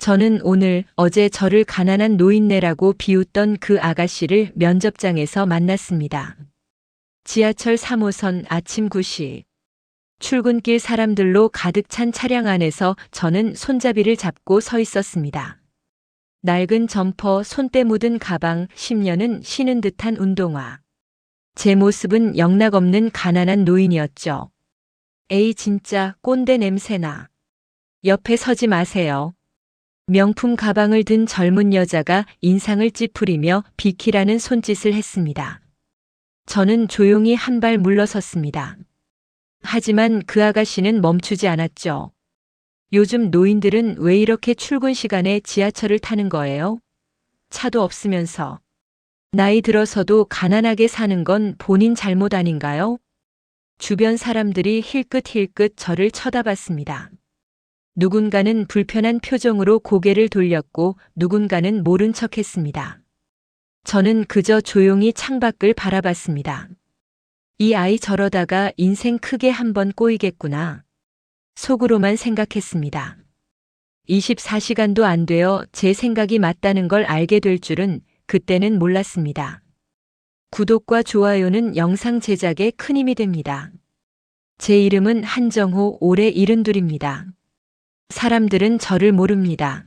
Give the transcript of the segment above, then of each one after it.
저는 오늘 어제 저를 가난한 노인네라고 비웃던 그 아가씨를 면접장에서 만났습니다. 지하철 3호선 아침 9시. 출근길 사람들로 가득 찬 차량 안에서 저는 손잡이를 잡고 서 있었습니다. 낡은 점퍼, 손때 묻은 가방, 10년은 신은 듯한 운동화. 제 모습은 영락없는 가난한 노인이었죠. 에이 진짜 꼰대 냄새나. 옆에 서지 마세요. 명품 가방을 든 젊은 여자가 인상을 찌푸리며 비키라는 손짓을 했습니다. 저는 조용히 한 발 물러섰습니다. 하지만 그 아가씨는 멈추지 않았죠. 요즘 노인들은 왜 이렇게 출근 시간에 지하철을 타는 거예요? 차도 없으면서. 나이 들어서도 가난하게 사는 건 본인 잘못 아닌가요? 주변 사람들이 힐끗힐끗 저를 쳐다봤습니다. 누군가는 불편한 표정으로 고개를 돌렸고 누군가는 모른 척했습니다. 저는 그저 조용히 창밖을 바라봤습니다. 이 아이 저러다가 인생 크게 한번 꼬이겠구나. 속으로만 생각했습니다. 24시간도 안 되어 제 생각이 맞다는 걸 알게 될 줄은 그때는 몰랐습니다. 구독과 좋아요는 영상 제작에 큰 힘이 됩니다. 제 이름은 한정호, 올해 72입니다. 사람들은 저를 모릅니다.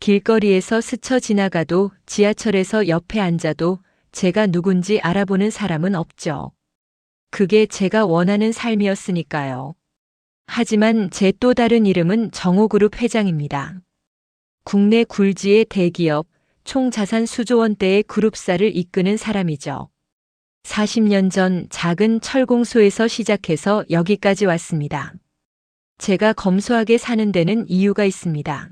길거리에서 스쳐 지나가도 지하철에서 옆에 앉아도 제가 누군지 알아보는 사람은 없죠. 그게 제가 원하는 삶이었으니까요. 하지만 제 또 다른 이름은 정호그룹 회장입니다. 국내 굴지의 대기업, 총 자산 수조 원대의 그룹사를 이끄는 사람이죠. 40년 전 작은 철공소에서 시작해서 여기까지 왔습니다. 제가 검소하게 사는 데는 이유가 있습니다.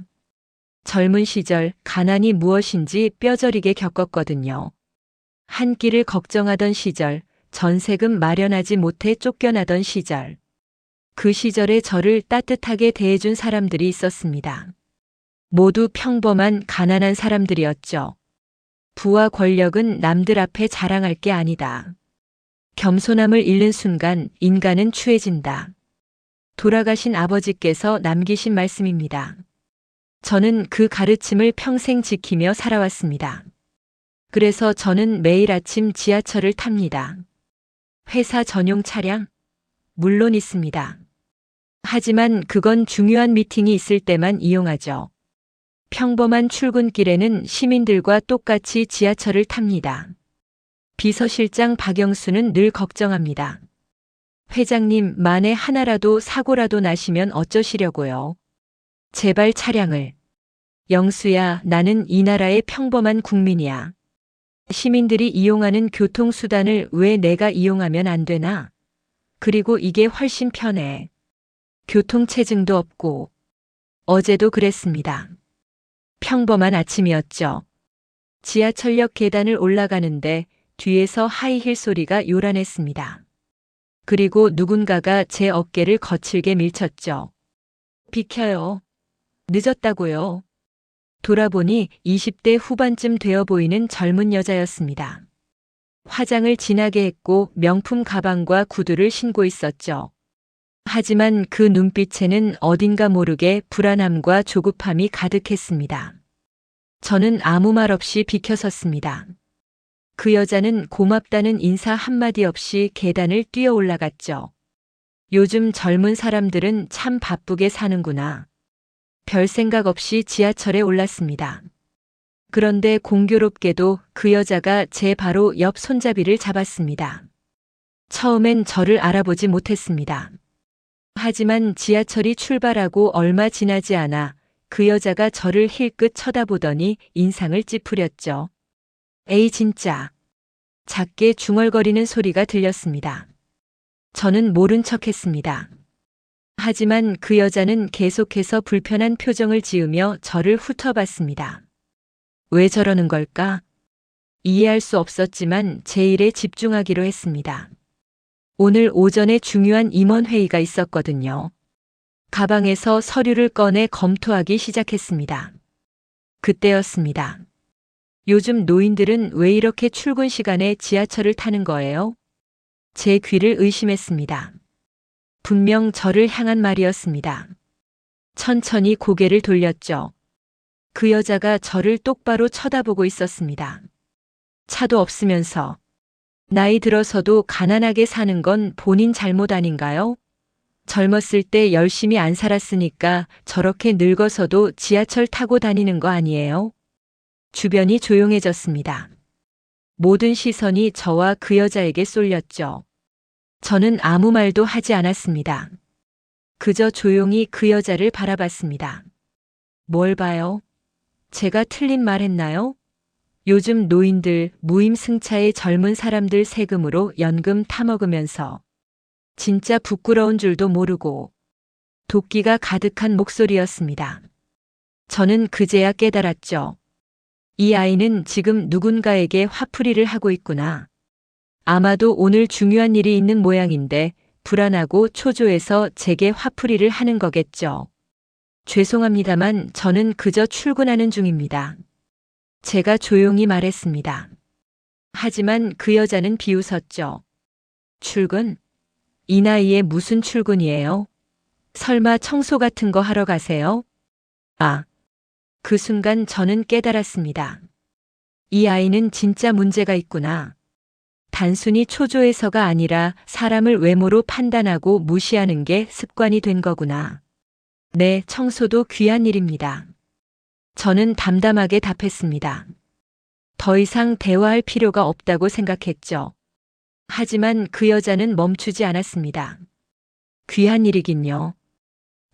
젊은 시절 가난이 무엇인지 뼈저리게 겪었거든요. 한 끼를 걱정하던 시절, 전세금 마련하지 못해 쫓겨나던 시절. 그 시절에 저를 따뜻하게 대해준 사람들이 있었습니다. 모두 평범한 가난한 사람들이었죠. 부와 권력은 남들 앞에 자랑할 게 아니다. 겸손함을 잃는 순간 인간은 추해진다. 돌아가신 아버지께서 남기신 말씀입니다. 저는 그 가르침을 평생 지키며 살아왔습니다. 그래서 저는 매일 아침 지하철을 탑니다. 회사 전용 차량? 물론 있습니다. 하지만 그건 중요한 미팅이 있을 때만 이용하죠. 평범한 출근길에는 시민들과 똑같이 지하철을 탑니다. 비서실장 박영수는 늘 걱정합니다. 회장님, 만에 하나라도 사고라도 나시면 어쩌시려고요? 제발 차량을. 영수야, 나는 이 나라의 평범한 국민이야. 시민들이 이용하는 교통수단을 왜 내가 이용하면 안 되나? 그리고 이게 훨씬 편해. 교통체증도 없고. 어제도 그랬습니다. 평범한 아침이었죠. 지하철역 계단을 올라가는데 뒤에서 하이힐 소리가 요란했습니다. 그리고 누군가가 제 어깨를 거칠게 밀쳤죠. 비켜요. 늦었다고요. 돌아보니 20대 후반쯤 되어 보이는 젊은 여자였습니다. 화장을 진하게 했고 명품 가방과 구두를 신고 있었죠. 하지만 그 눈빛에는 어딘가 모르게 불안함과 조급함이 가득했습니다. 저는 아무 말 없이 비켜섰습니다. 그 여자는 고맙다는 인사 한마디 없이 계단을 뛰어 올라갔죠. 요즘 젊은 사람들은 참 바쁘게 사는구나. 별 생각 없이 지하철에 올랐습니다. 그런데 공교롭게도 그 여자가 제 바로 옆 손잡이를 잡았습니다. 처음엔 저를 알아보지 못했습니다. 하지만 지하철이 출발하고 얼마 지나지 않아 그 여자가 저를 힐끗 쳐다보더니 인상을 찌푸렸죠. 에이 진짜. 작게 중얼거리는 소리가 들렸습니다. 저는 모른 척했습니다. 하지만 그 여자는 계속해서 불편한 표정을 지으며 저를 훑어봤습니다. 왜 저러는 걸까? 이해할 수 없었지만 제 일에 집중하기로 했습니다. 오늘 오전에 중요한 임원회의가 있었거든요. 가방에서 서류를 꺼내 검토하기 시작했습니다. 그때였습니다. 요즘 노인들은 왜 이렇게 출근 시간에 지하철을 타는 거예요? 제 귀를 의심했습니다. 분명 저를 향한 말이었습니다. 천천히 고개를 돌렸죠. 그 여자가 저를 똑바로 쳐다보고 있었습니다. 차도 없으면서 나이 들어서도 가난하게 사는 건 본인 잘못 아닌가요? 젊었을 때 열심히 안 살았으니까 저렇게 늙어서도 지하철 타고 다니는 거 아니에요? 주변이 조용해졌습니다. 모든 시선이 저와 그 여자에게 쏠렸죠. 저는 아무 말도 하지 않았습니다. 그저 조용히 그 여자를 바라봤습니다. 뭘 봐요? 제가 틀린 말 했나요? 요즘 노인들 무임승차의 젊은 사람들 세금으로 연금 타먹으면서 진짜 부끄러운 줄도 모르고 도끼가 가득한 목소리였습니다. 저는 그제야 깨달았죠. 이 아이는 지금 누군가에게 화풀이를 하고 있구나. 아마도 오늘 중요한 일이 있는 모양인데 불안하고 초조해서 제게 화풀이를 하는 거겠죠. 죄송합니다만 저는 그저 출근하는 중입니다. 제가 조용히 말했습니다. 하지만 그 여자는 비웃었죠. 출근? 이 나이에 무슨 출근이에요? 설마 청소 같은 거 하러 가세요? 아, 그 순간 저는 깨달았습니다. 이 아이는 진짜 문제가 있구나. 단순히 초조해서가 아니라 사람을 외모로 판단하고 무시하는 게 습관이 된 거구나. 네, 청소도 귀한 일입니다. 저는 담담하게 답했습니다. 더 이상 대화할 필요가 없다고 생각했죠. 하지만 그 여자는 멈추지 않았습니다. 귀한 일이긴요.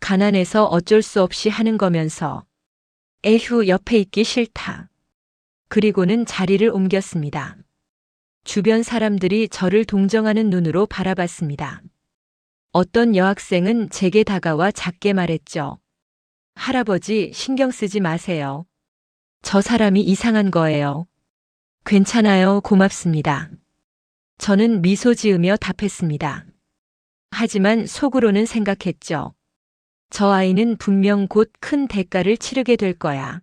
가난해서 어쩔 수 없이 하는 거면서 에휴 옆에 있기 싫다. 그리고는 자리를 옮겼습니다. 주변 사람들이 저를 동정하는 눈으로 바라봤습니다. 어떤 여학생은 제게 다가와 작게 말했죠. 할아버지 신경 쓰지 마세요. 저 사람이 이상한 거예요. 괜찮아요. 고맙습니다. 저는 미소 지으며 답했습니다. 하지만 속으로는 생각했죠. 저 아이는 분명 곧 큰 대가를 치르게 될 거야.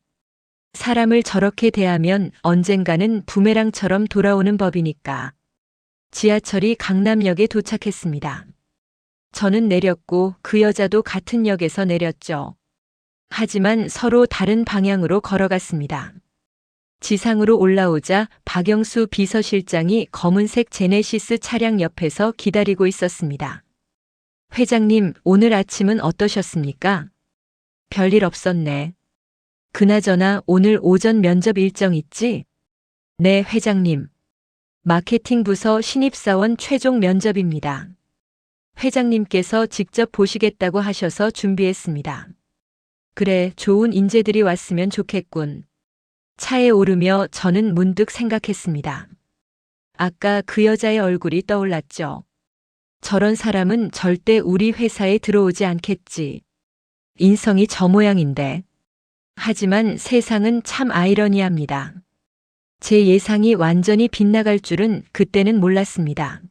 사람을 저렇게 대하면 언젠가는 부메랑처럼 돌아오는 법이니까. 지하철이 강남역에 도착했습니다. 저는 내렸고 그 여자도 같은 역에서 내렸죠. 하지만 서로 다른 방향으로 걸어갔습니다. 지상으로 올라오자 박영수 비서실장이 검은색 제네시스 차량 옆에서 기다리고 있었습니다. 회장님, 오늘 아침은 어떠셨습니까? 별일 없었네. 그나저나 오늘 오전 면접 일정 있지? 네, 회장님. 마케팅 부서 신입사원 최종 면접입니다. 회장님께서 직접 보시겠다고 하셔서 준비했습니다. 그래, 좋은 인재들이 왔으면 좋겠군. 차에 오르며 저는 문득 생각했습니다. 아까 그 여자의 얼굴이 떠올랐죠. 저런 사람은 절대 우리 회사에 들어오지 않겠지. 인성이 저 모양인데. 하지만 세상은 참 아이러니합니다. 제 예상이 완전히 빗나갈 줄은 그때는 몰랐습니다.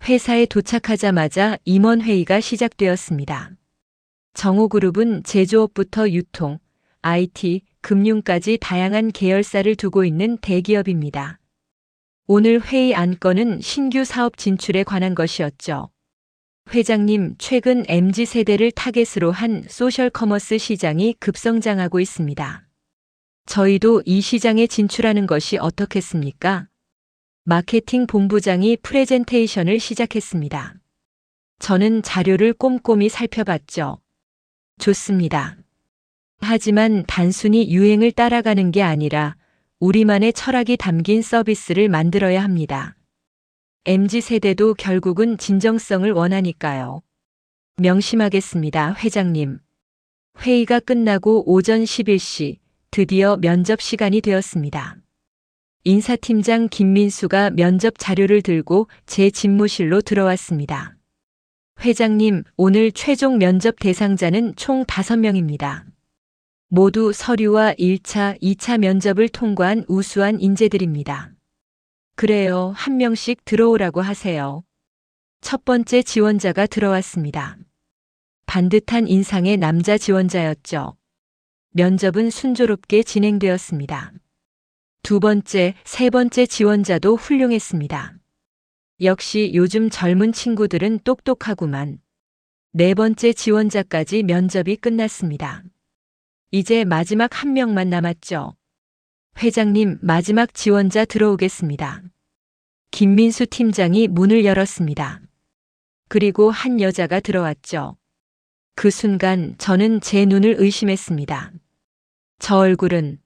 회사에 도착하자마자 임원회의가 시작되었습니다. 정호그룹은 제조업부터 유통, IT, 금융까지 다양한 계열사를 두고 있는 대기업입니다. 오늘 회의 안건은 신규 사업 진출에 관한 것이었죠. 회장님, 최근 MZ세대를 타겟으로 한 소셜 커머스 시장이 급성장하고 있습니다. 저희도 이 시장에 진출하는 것이 어떻겠습니까? 마케팅 본부장이 프레젠테이션을 시작했습니다. 저는 자료를 꼼꼼히 살펴봤죠. 좋습니다. 하지만 단순히 유행을 따라가는 게 아니라 우리만의 철학이 담긴 서비스를 만들어야 합니다. MZ세대도 결국은 진정성을 원하니까요. 명심하겠습니다, 회장님. 회의가 끝나고 오전 11시 드디어 면접 시간이 되었습니다. 인사팀장 김민수가 면접 자료를 들고 제 집무실로 들어왔습니다. 회장님, 오늘 최종 면접 대상자는 총 5명입니다. 모두 서류와 1차, 2차 면접을 통과한 우수한 인재들입니다. 그래요, 한 명씩 들어오라고 하세요. 첫 번째 지원자가 들어왔습니다. 반듯한 인상의 남자 지원자였죠. 면접은 순조롭게 진행되었습니다. 두 번째, 세 번째 지원자도 훌륭했습니다. 역시 요즘 젊은 친구들은 똑똑하구만. 네 번째 지원자까지 면접이 끝났습니다. 이제 마지막 한 명만 남았죠. 회장님, 마지막 지원자 들어오겠습니다. 김민수 팀장이 문을 열었습니다. 그리고 한 여자가 들어왔죠. 그 순간 저는 제 눈을 의심했습니다. 저 얼굴은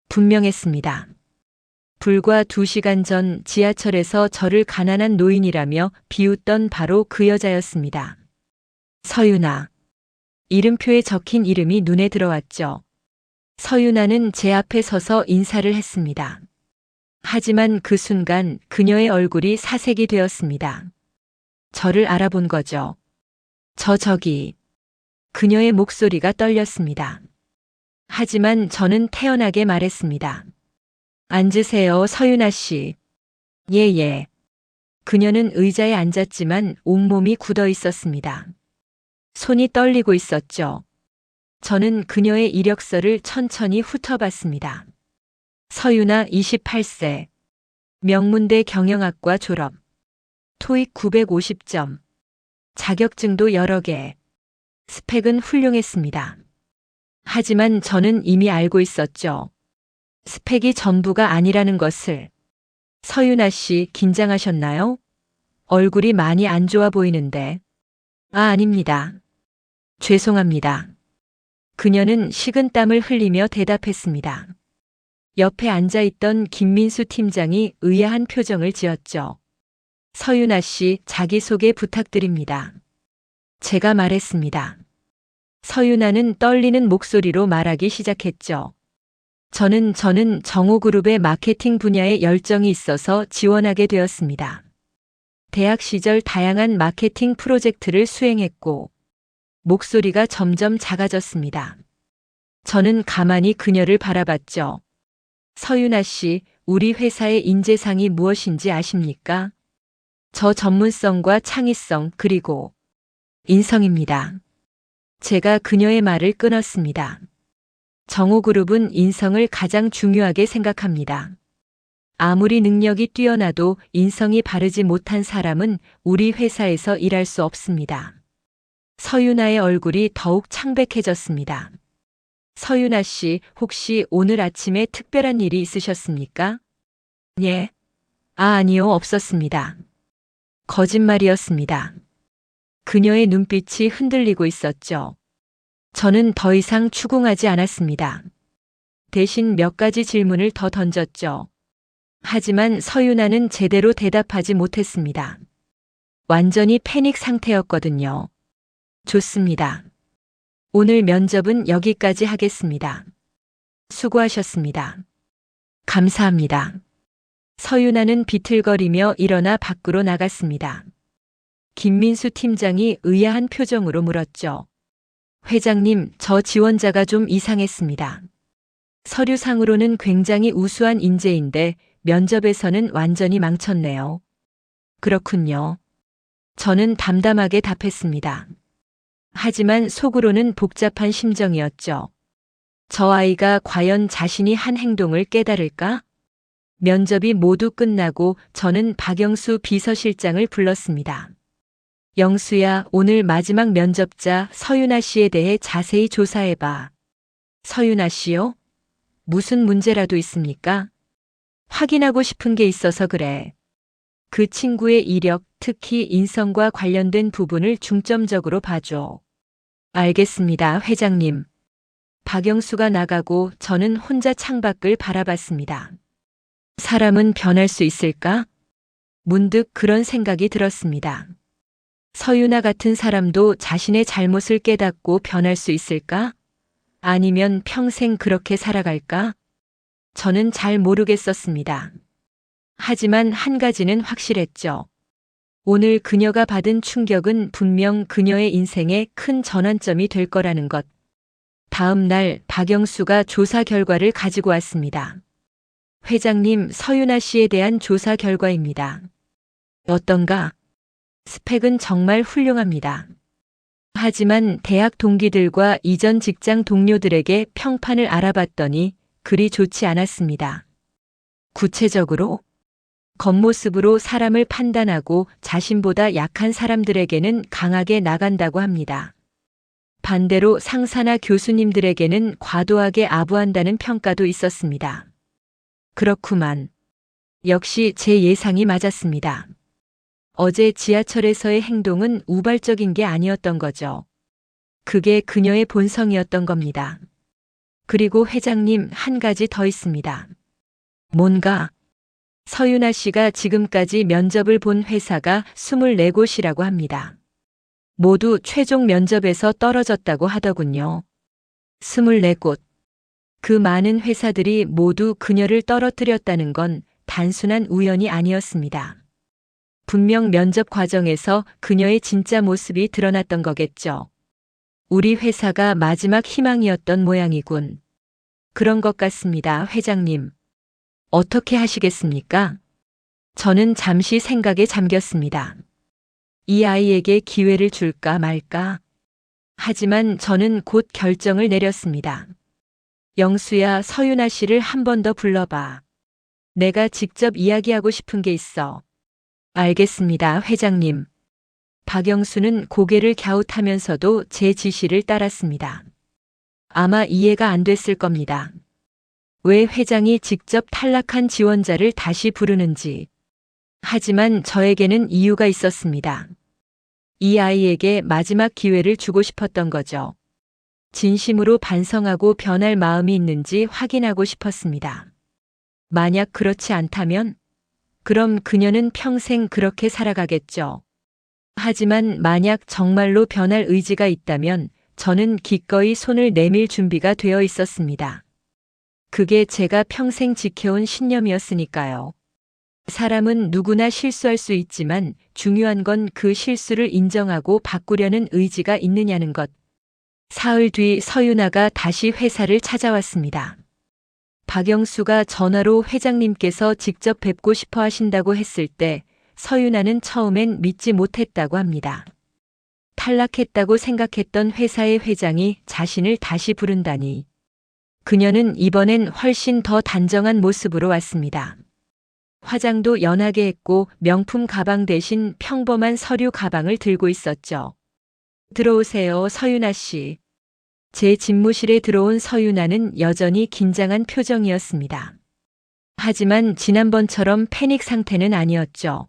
분명했습니다. 불과 2시간 전 지하철에서 저를 가난한 노인이라며 비웃던 바로 그 여자였습니다. 서윤아. 이름표에 적힌 이름이 눈에 들어왔죠. 서윤아는 제 앞에 서서 인사를 했습니다. 하지만 그 순간 그녀의 얼굴이 사색이 되었습니다. 저를 알아본 거죠. 저기. 그녀의 목소리가 떨렸습니다. 하지만 저는 태연하게 말했습니다. 앉으세요, 서윤아 씨. 예. 그녀는 의자에 앉았지만 온몸이 굳어 있었습니다. 손이 떨리고 있었죠. 저는 그녀의 이력서를 천천히 훑어봤습니다. 서윤아 28세. 명문대 경영학과 졸업. 토익 950점. 자격증도 여러 개. 스펙은 훌륭했습니다. 하지만 저는 이미 알고 있었죠. 스펙이 전부가 아니라는 것을. 서윤아 씨, 긴장하셨나요? 얼굴이 많이 안 좋아 보이는데. 아닙니다. 죄송합니다. 그녀는 식은땀을 흘리며 대답했습니다. 옆에 앉아있던 김민수 팀장이 의아한 표정을 지었죠. 서윤아 씨, 자기소개 부탁드립니다. 제가 말했습니다. 서윤아는 떨리는 목소리로 말하기 시작했죠. 저는 정호그룹의 마케팅 분야에 열정이 있어서 지원하게 되었습니다. 대학 시절 다양한 마케팅 프로젝트를 수행했고, 목소리가 점점 작아졌습니다. 저는 가만히 그녀를 바라봤죠. 서윤아 씨, 우리 회사의 인재상이 무엇인지 아십니까? 저 전문성과 창의성 그리고 인성입니다. 제가 그녀의 말을 끊었습니다. 정호그룹은 인성을 가장 중요하게 생각합니다. 아무리 능력이 뛰어나도 인성이 바르지 못한 사람은 우리 회사에서 일할 수 없습니다. 서윤아의 얼굴이 더욱 창백해졌습니다. 서윤아 씨, 혹시 오늘 아침에 특별한 일이 있으셨습니까? 예. 아니요, 없었습니다. 거짓말이었습니다. 그녀의 눈빛이 흔들리고 있었죠. 저는 더 이상 추궁하지 않았습니다. 대신 몇 가지 질문을 더 던졌죠. 하지만 서윤아는 제대로 대답하지 못했습니다. 완전히 패닉 상태였거든요. 좋습니다. 오늘 면접은 여기까지 하겠습니다. 수고하셨습니다. 감사합니다. 서윤아는 비틀거리며 일어나 밖으로 나갔습니다. 김민수 팀장이 의아한 표정으로 물었죠. 회장님, 저 지원자가 좀 이상했습니다. 서류상으로는 굉장히 우수한 인재인데 면접에서는 완전히 망쳤네요. 그렇군요. 저는 담담하게 답했습니다. 하지만 속으로는 복잡한 심정이었죠. 저 아이가 과연 자신이 한 행동을 깨달을까? 면접이 모두 끝나고 저는 박영수 비서실장을 불렀습니다. 영수야, 오늘 마지막 면접자 서윤아 씨에 대해 자세히 조사해봐. 서윤아 씨요? 무슨 문제라도 있습니까? 확인하고 싶은 게 있어서 그래. 그 친구의 이력, 특히 인성과 관련된 부분을 중점적으로 봐줘. 알겠습니다, 회장님. 박영수가 나가고 저는 혼자 창밖을 바라봤습니다. 사람은 변할 수 있을까? 문득 그런 생각이 들었습니다. 서윤아 같은 사람도 자신의 잘못을 깨닫고 변할 수 있을까? 아니면 평생 그렇게 살아갈까? 저는 잘 모르겠었습니다. 하지만 한 가지는 확실했죠. 오늘 그녀가 받은 충격은 분명 그녀의 인생에 큰 전환점이 될 거라는 것. 다음 날 박영수가 조사 결과를 가지고 왔습니다. 회장님, 서윤아 씨에 대한 조사 결과입니다. 어떤가? 스펙은 정말 훌륭합니다. 하지만 대학 동기들과 이전 직장 동료들에게 평판을 알아봤더니 그리 좋지 않았습니다. 구체적으로 겉모습으로 사람을 판단하고 자신보다 약한 사람들에게는 강하게 나간다고 합니다. 반대로 상사나 교수님들에게는 과도하게 아부한다는 평가도 있었습니다. 그렇구만. 역시 제 예상이 맞았습니다. 어제 지하철에서의 행동은 우발적인 게 아니었던 거죠. 그게 그녀의 본성이었던 겁니다. 그리고 회장님, 한 가지 더 있습니다. 뭔가? 서윤아 씨가 지금까지 면접을 본 회사가 24곳이라고 합니다. 모두 최종 면접에서 떨어졌다고 하더군요. 24곳. 그 많은 회사들이 모두 그녀를 떨어뜨렸다는 건 단순한 우연이 아니었습니다. 분명 면접 과정에서 그녀의 진짜 모습이 드러났던 거겠죠. 우리 회사가 마지막 희망이었던 모양이군. 그런 것 같습니다, 회장님. 어떻게 하시겠습니까? 저는 잠시 생각에 잠겼습니다. 이 아이에게 기회를 줄까 말까? 하지만 저는 곧 결정을 내렸습니다. 영수야, 서윤아 씨를 한 번 더 불러봐. 내가 직접 이야기하고 싶은 게 있어. 알겠습니다, 회장님. 박영수는 고개를 갸웃하면서도 제 지시를 따랐습니다. 아마 이해가 안 됐을 겁니다. 왜 회장이 직접 탈락한 지원자를 다시 부르는지. 하지만 저에게는 이유가 있었습니다. 이 아이에게 마지막 기회를 주고 싶었던 거죠. 진심으로 반성하고 변할 마음이 있는지 확인하고 싶었습니다. 만약 그렇지 않다면, 그럼 그녀는 평생 그렇게 살아가겠죠. 하지만 만약 정말로 변할 의지가 있다면 저는 기꺼이 손을 내밀 준비가 되어 있었습니다. 그게 제가 평생 지켜온 신념이었으니까요. 사람은 누구나 실수할 수 있지만 중요한 건 그 실수를 인정하고 바꾸려는 의지가 있느냐는 것. 사흘 뒤 서윤아가 다시 회사를 찾아왔습니다. 박영수가 전화로 회장님께서 직접 뵙고 싶어 하신다고 했을 때 서윤아는 처음엔 믿지 못했다고 합니다. 탈락했다고 생각했던 회사의 회장이 자신을 다시 부른다니. 그녀는 이번엔 훨씬 더 단정한 모습으로 왔습니다. 화장도 연하게 했고 명품 가방 대신 평범한 서류 가방을 들고 있었죠. 들어오세요, 서윤아 씨. 제 집무실에 들어온 서윤아는 여전히 긴장한 표정이었습니다. 하지만 지난번처럼 패닉 상태는 아니었죠.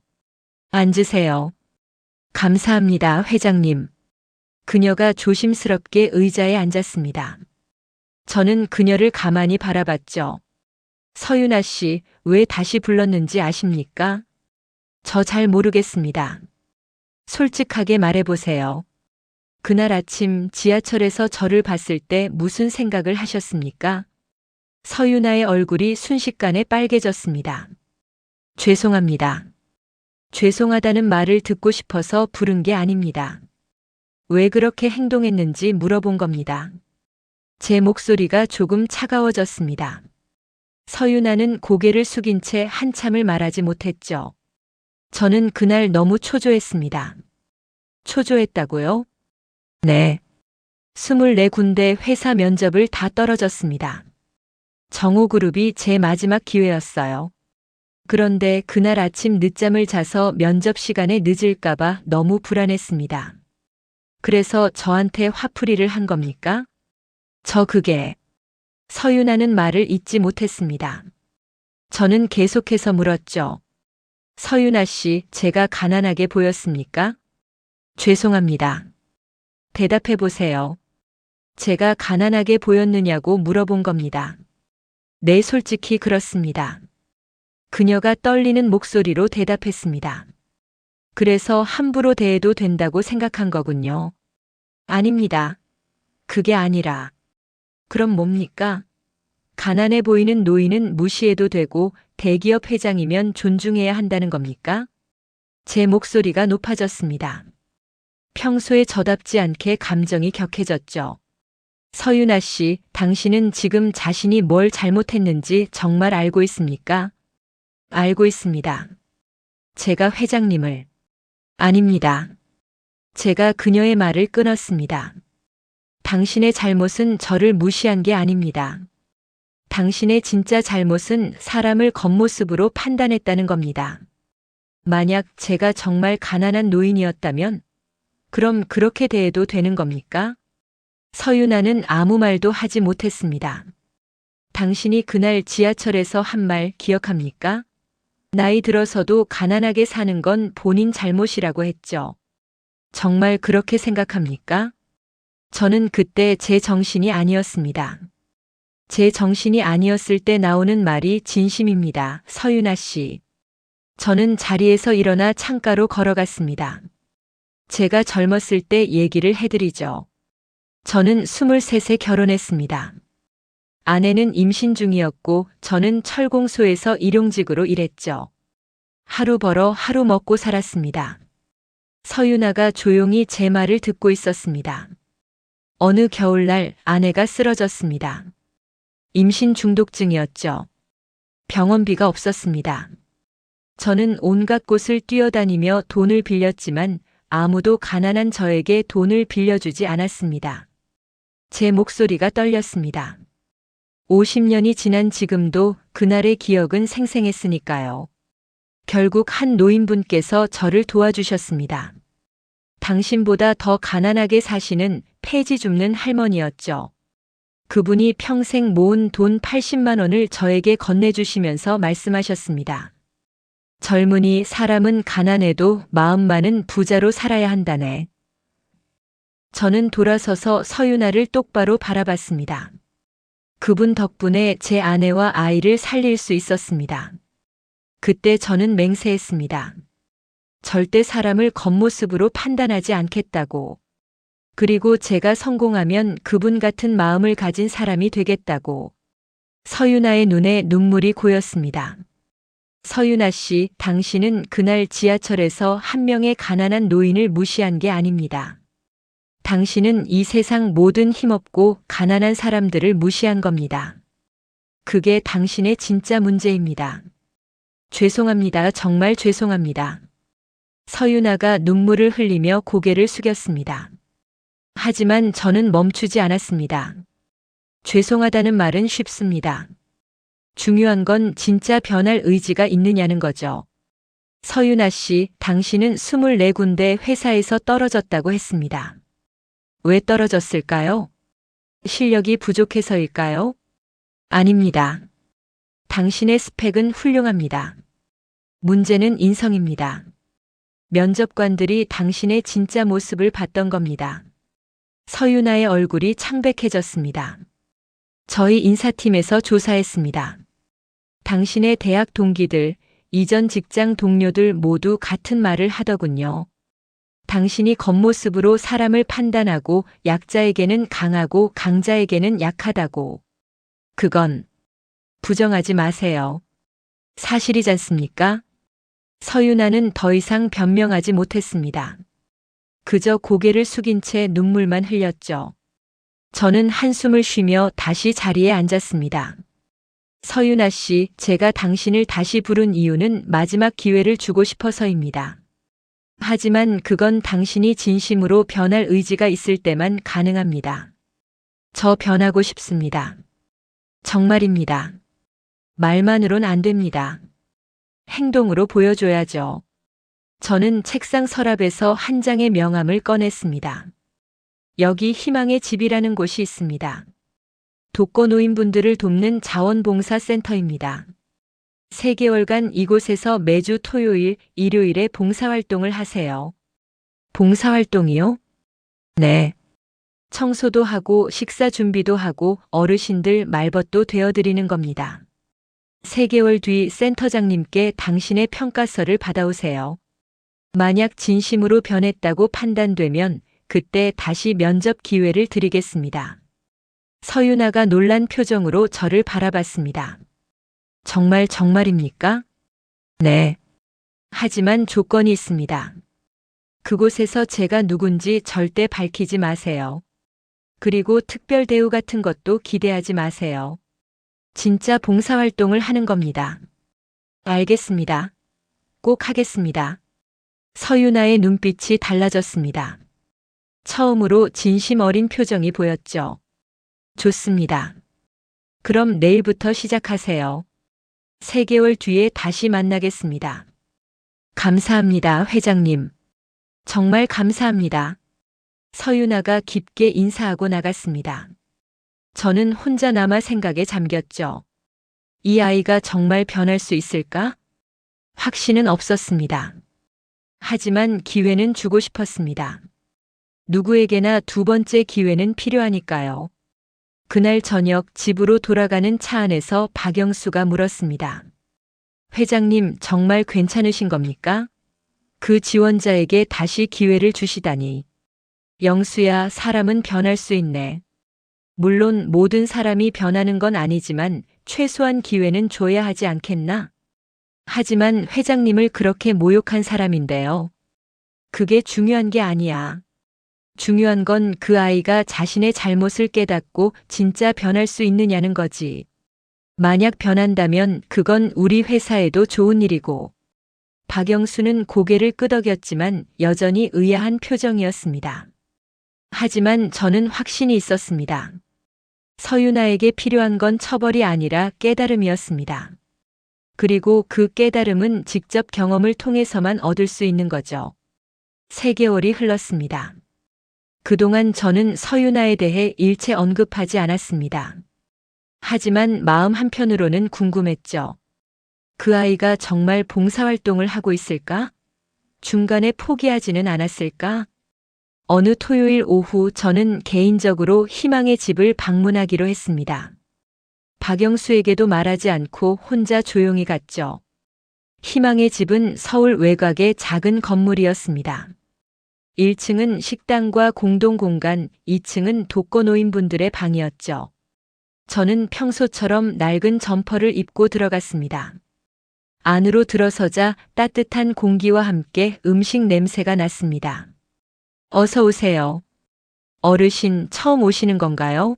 앉으세요. 감사합니다, 회장님. 그녀가 조심스럽게 의자에 앉았습니다. 저는 그녀를 가만히 바라봤죠. 서윤아 씨, 왜 다시 불렀는지 아십니까? 저 잘 모르겠습니다. 솔직하게 말해보세요. 그날 아침 지하철에서 저를 봤을 때 무슨 생각을 하셨습니까? 서윤아의 얼굴이 순식간에 빨개졌습니다. 죄송합니다. 죄송하다는 말을 듣고 싶어서 부른 게 아닙니다. 왜 그렇게 행동했는지 물어본 겁니다. 제 목소리가 조금 차가워졌습니다. 서윤아는 고개를 숙인 채 한참을 말하지 못했죠. 저는 그날 너무 초조했습니다. 초조했다고요? 네. 24군데 회사 면접을 다 떨어졌습니다. 정호그룹이 제 마지막 기회였어요. 그런데 그날 아침 늦잠을 자서 면접 시간에 늦을까봐 너무 불안했습니다. 그래서 저한테 화풀이를 한 겁니까? 서윤아는 말을 잇지 못했습니다. 저는 계속해서 물었죠. 서윤아 씨, 제가 가난하게 보였습니까? 죄송합니다. 대답해 보세요. 제가 가난하게 보였느냐고 물어본 겁니다. 네, 솔직히 그렇습니다. 그녀가 떨리는 목소리로 대답했습니다. 그래서 함부로 대해도 된다고 생각한 거군요. 아닙니다. 그게 아니라. 그럼 뭡니까? 가난해 보이는 노인은 무시해도 되고 대기업 회장이면 존중해야 한다는 겁니까? 제 목소리가 높아졌습니다. 평소에 저답지 않게 감정이 격해졌죠. 서윤아 씨, 당신은 지금 자신이 뭘 잘못했는지 정말 알고 있습니까? 알고 있습니다. 제가 회장님을. 아닙니다. 제가 그녀의 말을 끊었습니다. 당신의 잘못은 저를 무시한 게 아닙니다. 당신의 진짜 잘못은 사람을 겉모습으로 판단했다는 겁니다. 만약 제가 정말 가난한 노인이었다면 그럼 그렇게 대해도 되는 겁니까? 서윤아는 아무 말도 하지 못했습니다. 당신이 그날 지하철에서 한 말 기억합니까? 나이 들어서도 가난하게 사는 건 본인 잘못이라고 했죠. 정말 그렇게 생각합니까? 저는 그때 제 정신이 아니었습니다. 제 정신이 아니었을 때 나오는 말이 진심입니다. 서윤아 씨. 저는 자리에서 일어나 창가로 걸어갔습니다. 제가 젊었을 때 얘기를 해드리죠. 저는 23세 결혼했습니다. 아내는 임신 중이었고 저는 철공소에서 일용직으로 일했죠. 하루 벌어 하루 먹고 살았습니다. 서윤아가 조용히 제 말을 듣고 있었습니다. 어느 겨울날 아내가 쓰러졌습니다. 임신 중독증이었죠. 병원비가 없었습니다. 저는 온갖 곳을 뛰어다니며 돈을 빌렸지만 아무도 가난한 저에게 돈을 빌려주지 않았습니다. 제 목소리가 떨렸습니다. 50년이 지난 지금도 그날의 기억은 생생했으니까요. 결국 한 노인분께서 저를 도와주셨습니다. 당신보다 더 가난하게 사시는 폐지 줍는 할머니였죠. 그분이 평생 모은 돈 80만 원을 저에게 건네주시면서 말씀하셨습니다. 젊은이, 사람은 가난해도 마음만은 부자로 살아야 한다네. 저는 돌아서서 서윤아를 똑바로 바라봤습니다. 그분 덕분에 제 아내와 아이를 살릴 수 있었습니다. 그때 저는 맹세했습니다. 절대 사람을 겉모습으로 판단하지 않겠다고. 그리고 제가 성공하면 그분 같은 마음을 가진 사람이 되겠다고. 서윤아의 눈에 눈물이 고였습니다. 서윤아 씨, 당신은 그날 지하철에서 한 명의 가난한 노인을 무시한 게 아닙니다. 당신은 이 세상 모든 힘없고 가난한 사람들을 무시한 겁니다. 그게 당신의 진짜 문제입니다. 죄송합니다. 정말 죄송합니다. 서윤아가 눈물을 흘리며 고개를 숙였습니다. 하지만 저는 멈추지 않았습니다. 죄송하다는 말은 쉽습니다. 중요한 건 진짜 변할 의지가 있느냐는 거죠. 서윤아 씨, 당신은 24군데 회사에서 떨어졌다고 했습니다. 왜 떨어졌을까요? 실력이 부족해서일까요? 아닙니다. 당신의 스펙은 훌륭합니다. 문제는 인성입니다. 면접관들이 당신의 진짜 모습을 봤던 겁니다. 서윤아의 얼굴이 창백해졌습니다. 저희 인사팀에서 조사했습니다. 당신의 대학 동기들, 이전 직장 동료들 모두 같은 말을 하더군요. 당신이 겉모습으로 사람을 판단하고 약자에게는 강하고 강자에게는 약하다고. 그건 부정하지 마세요. 사실이지 않습니까? 서윤아는 더 이상 변명하지 못했습니다. 그저 고개를 숙인 채 눈물만 흘렸죠. 저는 한숨을 쉬며 다시 자리에 앉았습니다. 서윤아 씨, 제가 당신을 다시 부른 이유는 마지막 기회를 주고 싶어서입니다. 하지만 그건 당신이 진심으로 변할 의지가 있을 때만 가능합니다. 저 변하고 싶습니다. 정말입니다. 말만으론 안 됩니다. 행동으로 보여줘야죠. 저는 책상 서랍에서 한 장의 명함을 꺼냈습니다. 여기 희망의 집이라는 곳이 있습니다. 독거노인분들을 돕는 자원봉사센터입니다. 3개월간 이곳에서 매주 토요일, 일요일에 봉사활동을 하세요. 봉사활동이요? 네. 청소도 하고 식사 준비도 하고 어르신들 말벗도 되어드리는 겁니다. 3개월 뒤 센터장님께 당신의 평가서를 받아오세요. 만약 진심으로 변했다고 판단되면 그때 다시 면접 기회를 드리겠습니다. 서윤아가 놀란 표정으로 저를 바라봤습니다. 정말입니까? 네. 하지만 조건이 있습니다. 그곳에서 제가 누군지 절대 밝히지 마세요. 그리고 특별 대우 같은 것도 기대하지 마세요. 진짜 봉사활동을 하는 겁니다. 알겠습니다. 꼭 하겠습니다. 서윤아의 눈빛이 달라졌습니다. 처음으로 진심 어린 표정이 보였죠. 좋습니다. 그럼 내일부터 시작하세요. 3개월 뒤에 다시 만나겠습니다. 감사합니다, 회장님. 정말 감사합니다. 서윤아가 깊게 인사하고 나갔습니다. 저는 혼자 남아 생각에 잠겼죠. 이 아이가 정말 변할 수 있을까? 확신은 없었습니다. 하지만 기회는 주고 싶었습니다. 누구에게나 두 번째 기회는 필요하니까요. 그날 저녁 집으로 돌아가는 차 안에서 박영수가 물었습니다. 회장님, 정말 괜찮으신 겁니까? 그 지원자에게 다시 기회를 주시다니. 영수야, 사람은 변할 수 있네. 물론 모든 사람이 변하는 건 아니지만 최소한 기회는 줘야 하지 않겠나? 하지만 회장님을 그렇게 모욕한 사람인데요. 그게 중요한 게 아니야. 중요한 건 그 아이가 자신의 잘못을 깨닫고 진짜 변할 수 있느냐는 거지. 만약 변한다면 그건 우리 회사에도 좋은 일이고. 박영수는 고개를 끄덕였지만 여전히 의아한 표정이었습니다. 하지만 저는 확신이 있었습니다. 서윤아에게 필요한 건 처벌이 아니라 깨달음이었습니다. 그리고 그 깨달음은 직접 경험을 통해서만 얻을 수 있는 거죠. 3개월이 흘렀습니다. 그동안 저는 서윤아에 대해 일체 언급하지 않았습니다. 하지만 마음 한편으로는 궁금했죠. 그 아이가 정말 봉사활동을 하고 있을까? 중간에 포기하지는 않았을까? 어느 토요일 오후 저는 개인적으로 희망의 집을 방문하기로 했습니다. 박영수에게도 말하지 않고 혼자 조용히 갔죠. 희망의 집은 서울 외곽의 작은 건물이었습니다. 1층은 식당과 공동공간, 2층은 독거노인분들의 방이었죠. 저는 평소처럼 낡은 점퍼를 입고 들어갔습니다. 안으로 들어서자 따뜻한 공기와 함께 음식 냄새가 났습니다. 어서 오세요. 어르신 처음 오시는 건가요?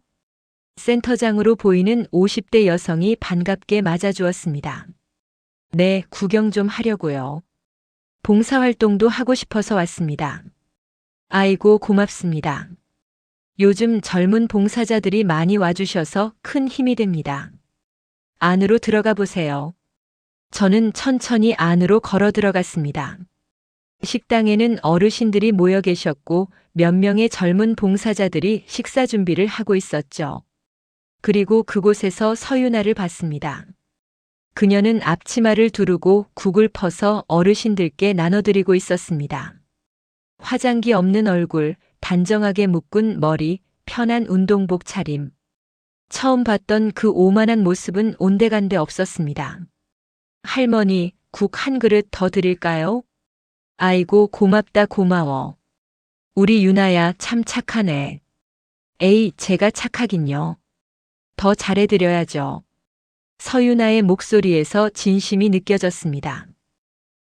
센터장으로 보이는 50대 여성이 반갑게 맞아주었습니다. 네, 구경 좀 하려고요. 봉사활동도 하고 싶어서 왔습니다. 아이고, 고맙습니다. 요즘 젊은 봉사자들이 많이 와주셔서 큰 힘이 됩니다. 안으로 들어가 보세요. 저는 천천히 안으로 걸어 들어갔습니다. 식당에는 어르신들이 모여 계셨고 몇 명의 젊은 봉사자들이 식사 준비를 하고 있었죠. 그리고 그곳에서 서윤아를 봤습니다. 그녀는 앞치마를 두르고 국을 퍼서 어르신들께 나눠드리고 있었습니다. 화장기 없는 얼굴, 단정하게 묶은 머리, 편한 운동복 차림. 처음 봤던 그 오만한 모습은 온데간데 없었습니다. 할머니, 국 한 그릇 더 드릴까요? 아이고, 고맙다, 고마워. 우리 유나야 참 착하네. 에이, 제가 착하긴요. 더 잘해드려야죠. 서윤아의 목소리에서 진심이 느껴졌습니다.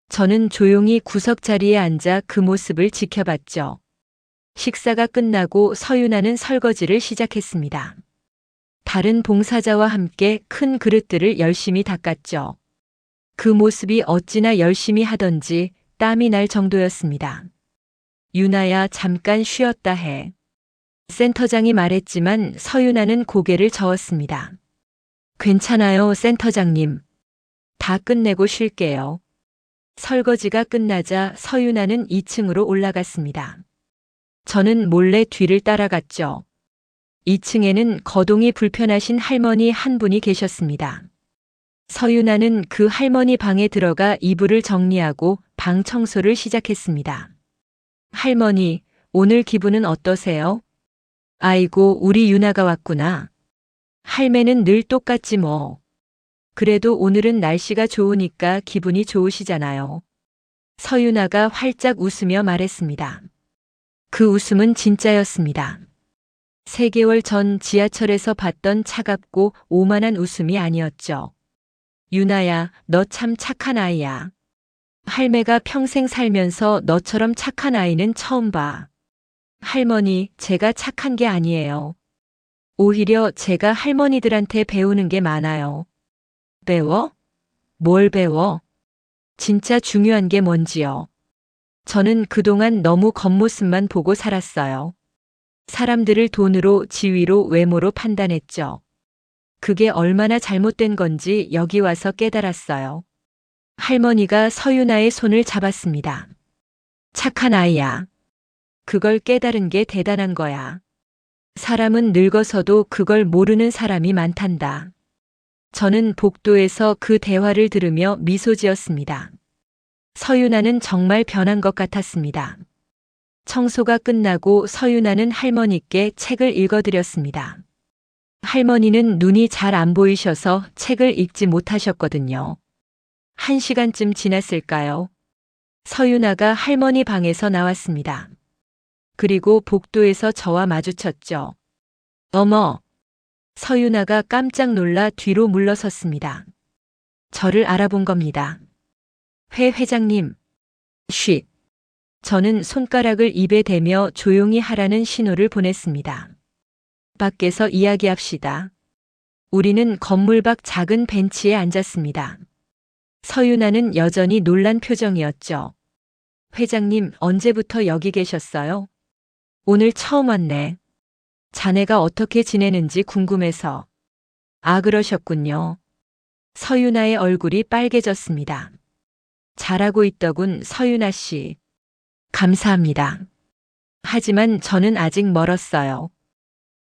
저는 조용히 구석 자리에 앉아 그 모습을 지켜봤죠. 식사가 끝나고 서윤아는 설거지를 시작했습니다. 다른 봉사자와 함께 큰 그릇들을 열심히 닦았죠. 그 모습이 어찌나 열심히 하던지 땀이 날 정도였습니다. 유나야, 잠깐 쉬었다 해. 센터장이 말했지만 서윤아는 고개를 저었습니다. 괜찮아요, 센터장님. 다 끝내고 쉴게요. 설거지가 끝나자 서윤아는 2층으로 올라갔습니다. 저는 몰래 뒤를 따라갔죠. 2층에는 거동이 불편하신 할머니 한 분이 계셨습니다. 서윤아는 그 할머니 방에 들어가 이불을 정리하고 방 청소를 시작했습니다. 할머니, 오늘 기분은 어떠세요? 아이고, 우리 유나가 왔구나. 할매는 늘 똑같지 뭐. 그래도 오늘은 날씨가 좋으니까 기분이 좋으시잖아요. 서윤아가 활짝 웃으며 말했습니다. 그 웃음은 진짜였습니다. 3개월 전 지하철에서 봤던 차갑고 오만한 웃음이 아니었죠. 유나야, 너 참 착한 아이야. 할매가 평생 살면서 너처럼 착한 아이는 처음 봐. 할머니, 제가 착한 게 아니에요. 오히려 제가 할머니들한테 배우는 게 많아요. 배워? 뭘 배워? 진짜 중요한 게 뭔지요. 저는 그동안 너무 겉모습만 보고 살았어요. 사람들을 돈으로, 지위로, 외모로 판단했죠. 그게 얼마나 잘못된 건지 여기 와서 깨달았어요. 할머니가 서윤아의 손을 잡았습니다. 착한 아이야. 그걸 깨달은 게 대단한 거야. 사람은 늙어서도 그걸 모르는 사람이 많단다. 저는 복도에서 그 대화를 들으며 미소 지었습니다. 서윤아는 정말 변한 것 같았습니다. 청소가 끝나고 서윤아는 할머니께 책을 읽어드렸습니다. 할머니는 눈이 잘 안 보이셔서 책을 읽지 못하셨거든요. 1시간쯤 지났을까요? 서윤아가 할머니 방에서 나왔습니다. 그리고 복도에서 저와 마주쳤죠. 어머! 서윤아가 깜짝 놀라 뒤로 물러섰습니다. 저를 알아본 겁니다. 회 회장님. 쉿. 저는 손가락을 입에 대며 조용히 하라는 신호를 보냈습니다. 밖에서 이야기합시다. 우리는 건물 밖 작은 벤치에 앉았습니다. 서윤아는 여전히 놀란 표정이었죠. 회장님, 언제부터 여기 계셨어요? 오늘 처음 왔네. 자네가 어떻게 지내는지 궁금해서. 아, 그러셨군요. 서윤아의 얼굴이 빨개졌습니다. 잘하고 있더군, 서윤아 씨. 감사합니다. 하지만 저는 아직 멀었어요.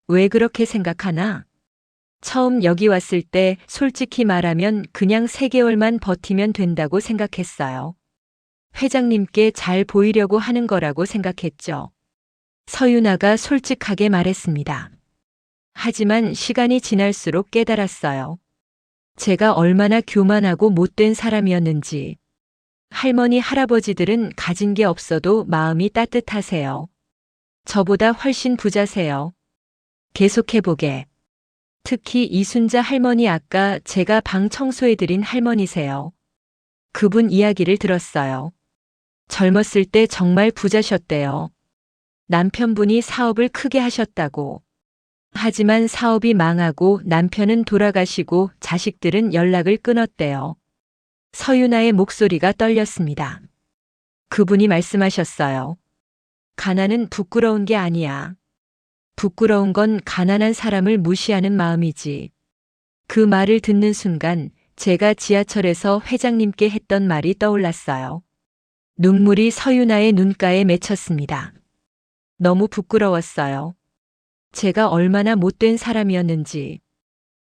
왜 그렇게 생각하나? 처음 여기 왔을 때 솔직히 말하면 그냥 3개월만 버티면 된다고 생각했어요. 회장님께 잘 보이려고 하는 거라고 생각했죠. 서윤아가 솔직하게 말했습니다. 하지만 시간이 지날수록 깨달았어요. 제가 얼마나 교만하고 못된 사람이었는지. 할머니, 할아버지들은 가진 게 없어도 마음이 따뜻하세요. 저보다 훨씬 부자세요. 계속해보게. 특히 이순자 할머니, 아까 제가 방 청소해드린 할머니세요. 그분 이야기를 들었어요. 젊었을 때 정말 부자셨대요. 남편분이 사업을 크게 하셨다고. 하지만 사업이 망하고 남편은 돌아가시고 자식들은 연락을 끊었대요. 서윤아의 목소리가 떨렸습니다. 그분이 말씀하셨어요. 가난은 부끄러운 게 아니야. 부끄러운 건 가난한 사람을 무시하는 마음이지. 그 말을 듣는 순간 제가 지하철에서 회장님께 했던 말이 떠올랐어요. 눈물이 서윤아의 눈가에 맺혔습니다. 너무 부끄러웠어요. 제가 얼마나 못된 사람이었는지.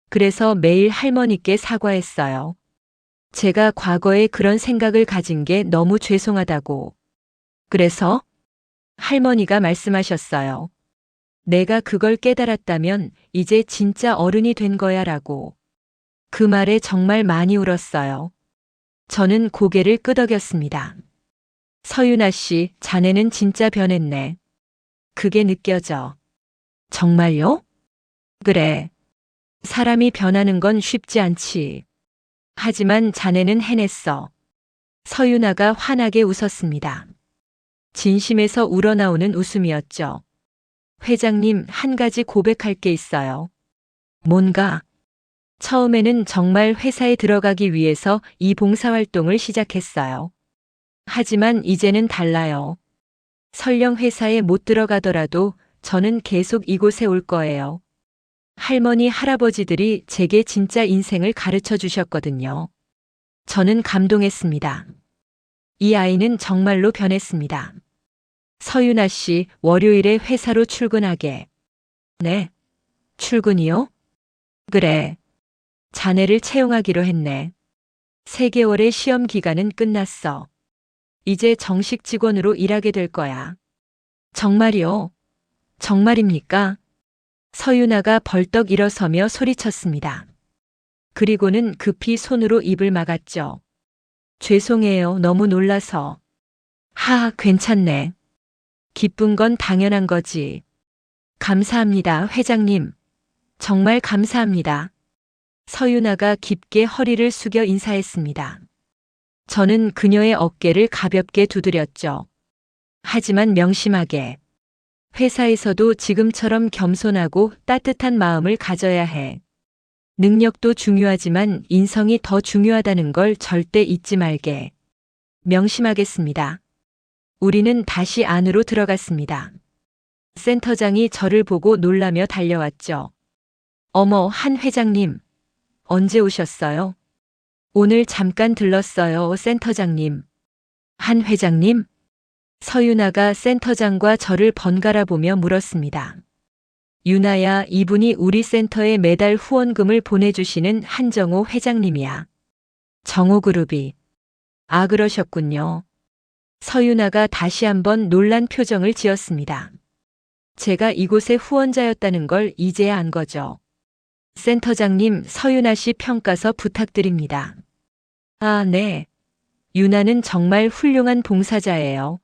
그래서 매일 할머니께 사과했어요. 제가 과거에 그런 생각을 가진 게 너무 죄송하다고. 그래서 할머니가 말씀하셨어요. 내가 그걸 깨달았다면 이제 진짜 어른이 된 거야 라고. 그 말에 정말 많이 울었어요. 저는 고개를 끄덕였습니다. 서윤아 씨, 자네는 진짜 변했네. 그게 느껴져. 정말요? 그래. 사람이 변하는 건 쉽지 않지. 하지만 자네는 해냈어. 서윤아가 환하게 웃었습니다. 진심에서 우러나오는 웃음이었죠. 회장님, 한 가지 고백할 게 있어요. 뭔가? 처음에는 정말 회사에 들어가기 위해서 이 봉사활동을 시작했어요. 하지만 이제는 달라요. 설령 회사에 못 들어가더라도 저는 계속 이곳에 올 거예요. 할머니, 할아버지들이 제게 진짜 인생을 가르쳐 주셨거든요. 저는 감동했습니다. 이 아이는 정말로 변했습니다. 서윤아 씨, 월요일에 회사로 출근하게. 네. 출근이요? 그래. 자네를 채용하기로 했네. 3개월의 시험 기간은 끝났어. 이제 정식 직원으로 일하게 될 거야. 정말이요? 정말입니까? 서윤아가 벌떡 일어서며 소리쳤습니다. 그리고는 급히 손으로 입을 막았죠. 죄송해요. 너무 놀라서. 괜찮네. 기쁜 건 당연한 거지. 감사합니다, 회장님. 정말 감사합니다. 서윤아가 깊게 허리를 숙여 인사했습니다. 저는 그녀의 어깨를 가볍게 두드렸죠. 하지만 명심하게. 회사에서도 지금처럼 겸손하고 따뜻한 마음을 가져야 해. 능력도 중요하지만 인성이 더 중요하다는 걸 절대 잊지 말게. 명심하겠습니다. 우리는 다시 안으로 들어갔습니다. 센터장이 저를 보고 놀라며 달려왔죠. 어머, 한 회장님. 언제 오셨어요? 오늘 잠깐 들렀어요, 센터장님. 한 회장님? 서윤아가 센터장과 저를 번갈아 보며 물었습니다. 유나야, 이분이 우리 센터에 매달 후원금을 보내주시는 한정호 회장님이야. 정호그룹이. 아, 그러셨군요. 서윤아가 다시 한번 놀란 표정을 지었습니다. 제가 이곳의 후원자였다는 걸 이제야 안 거죠. 센터장님, 서윤아 씨 평가서 부탁드립니다. 아, 네. 유나는 정말 훌륭한 봉사자예요.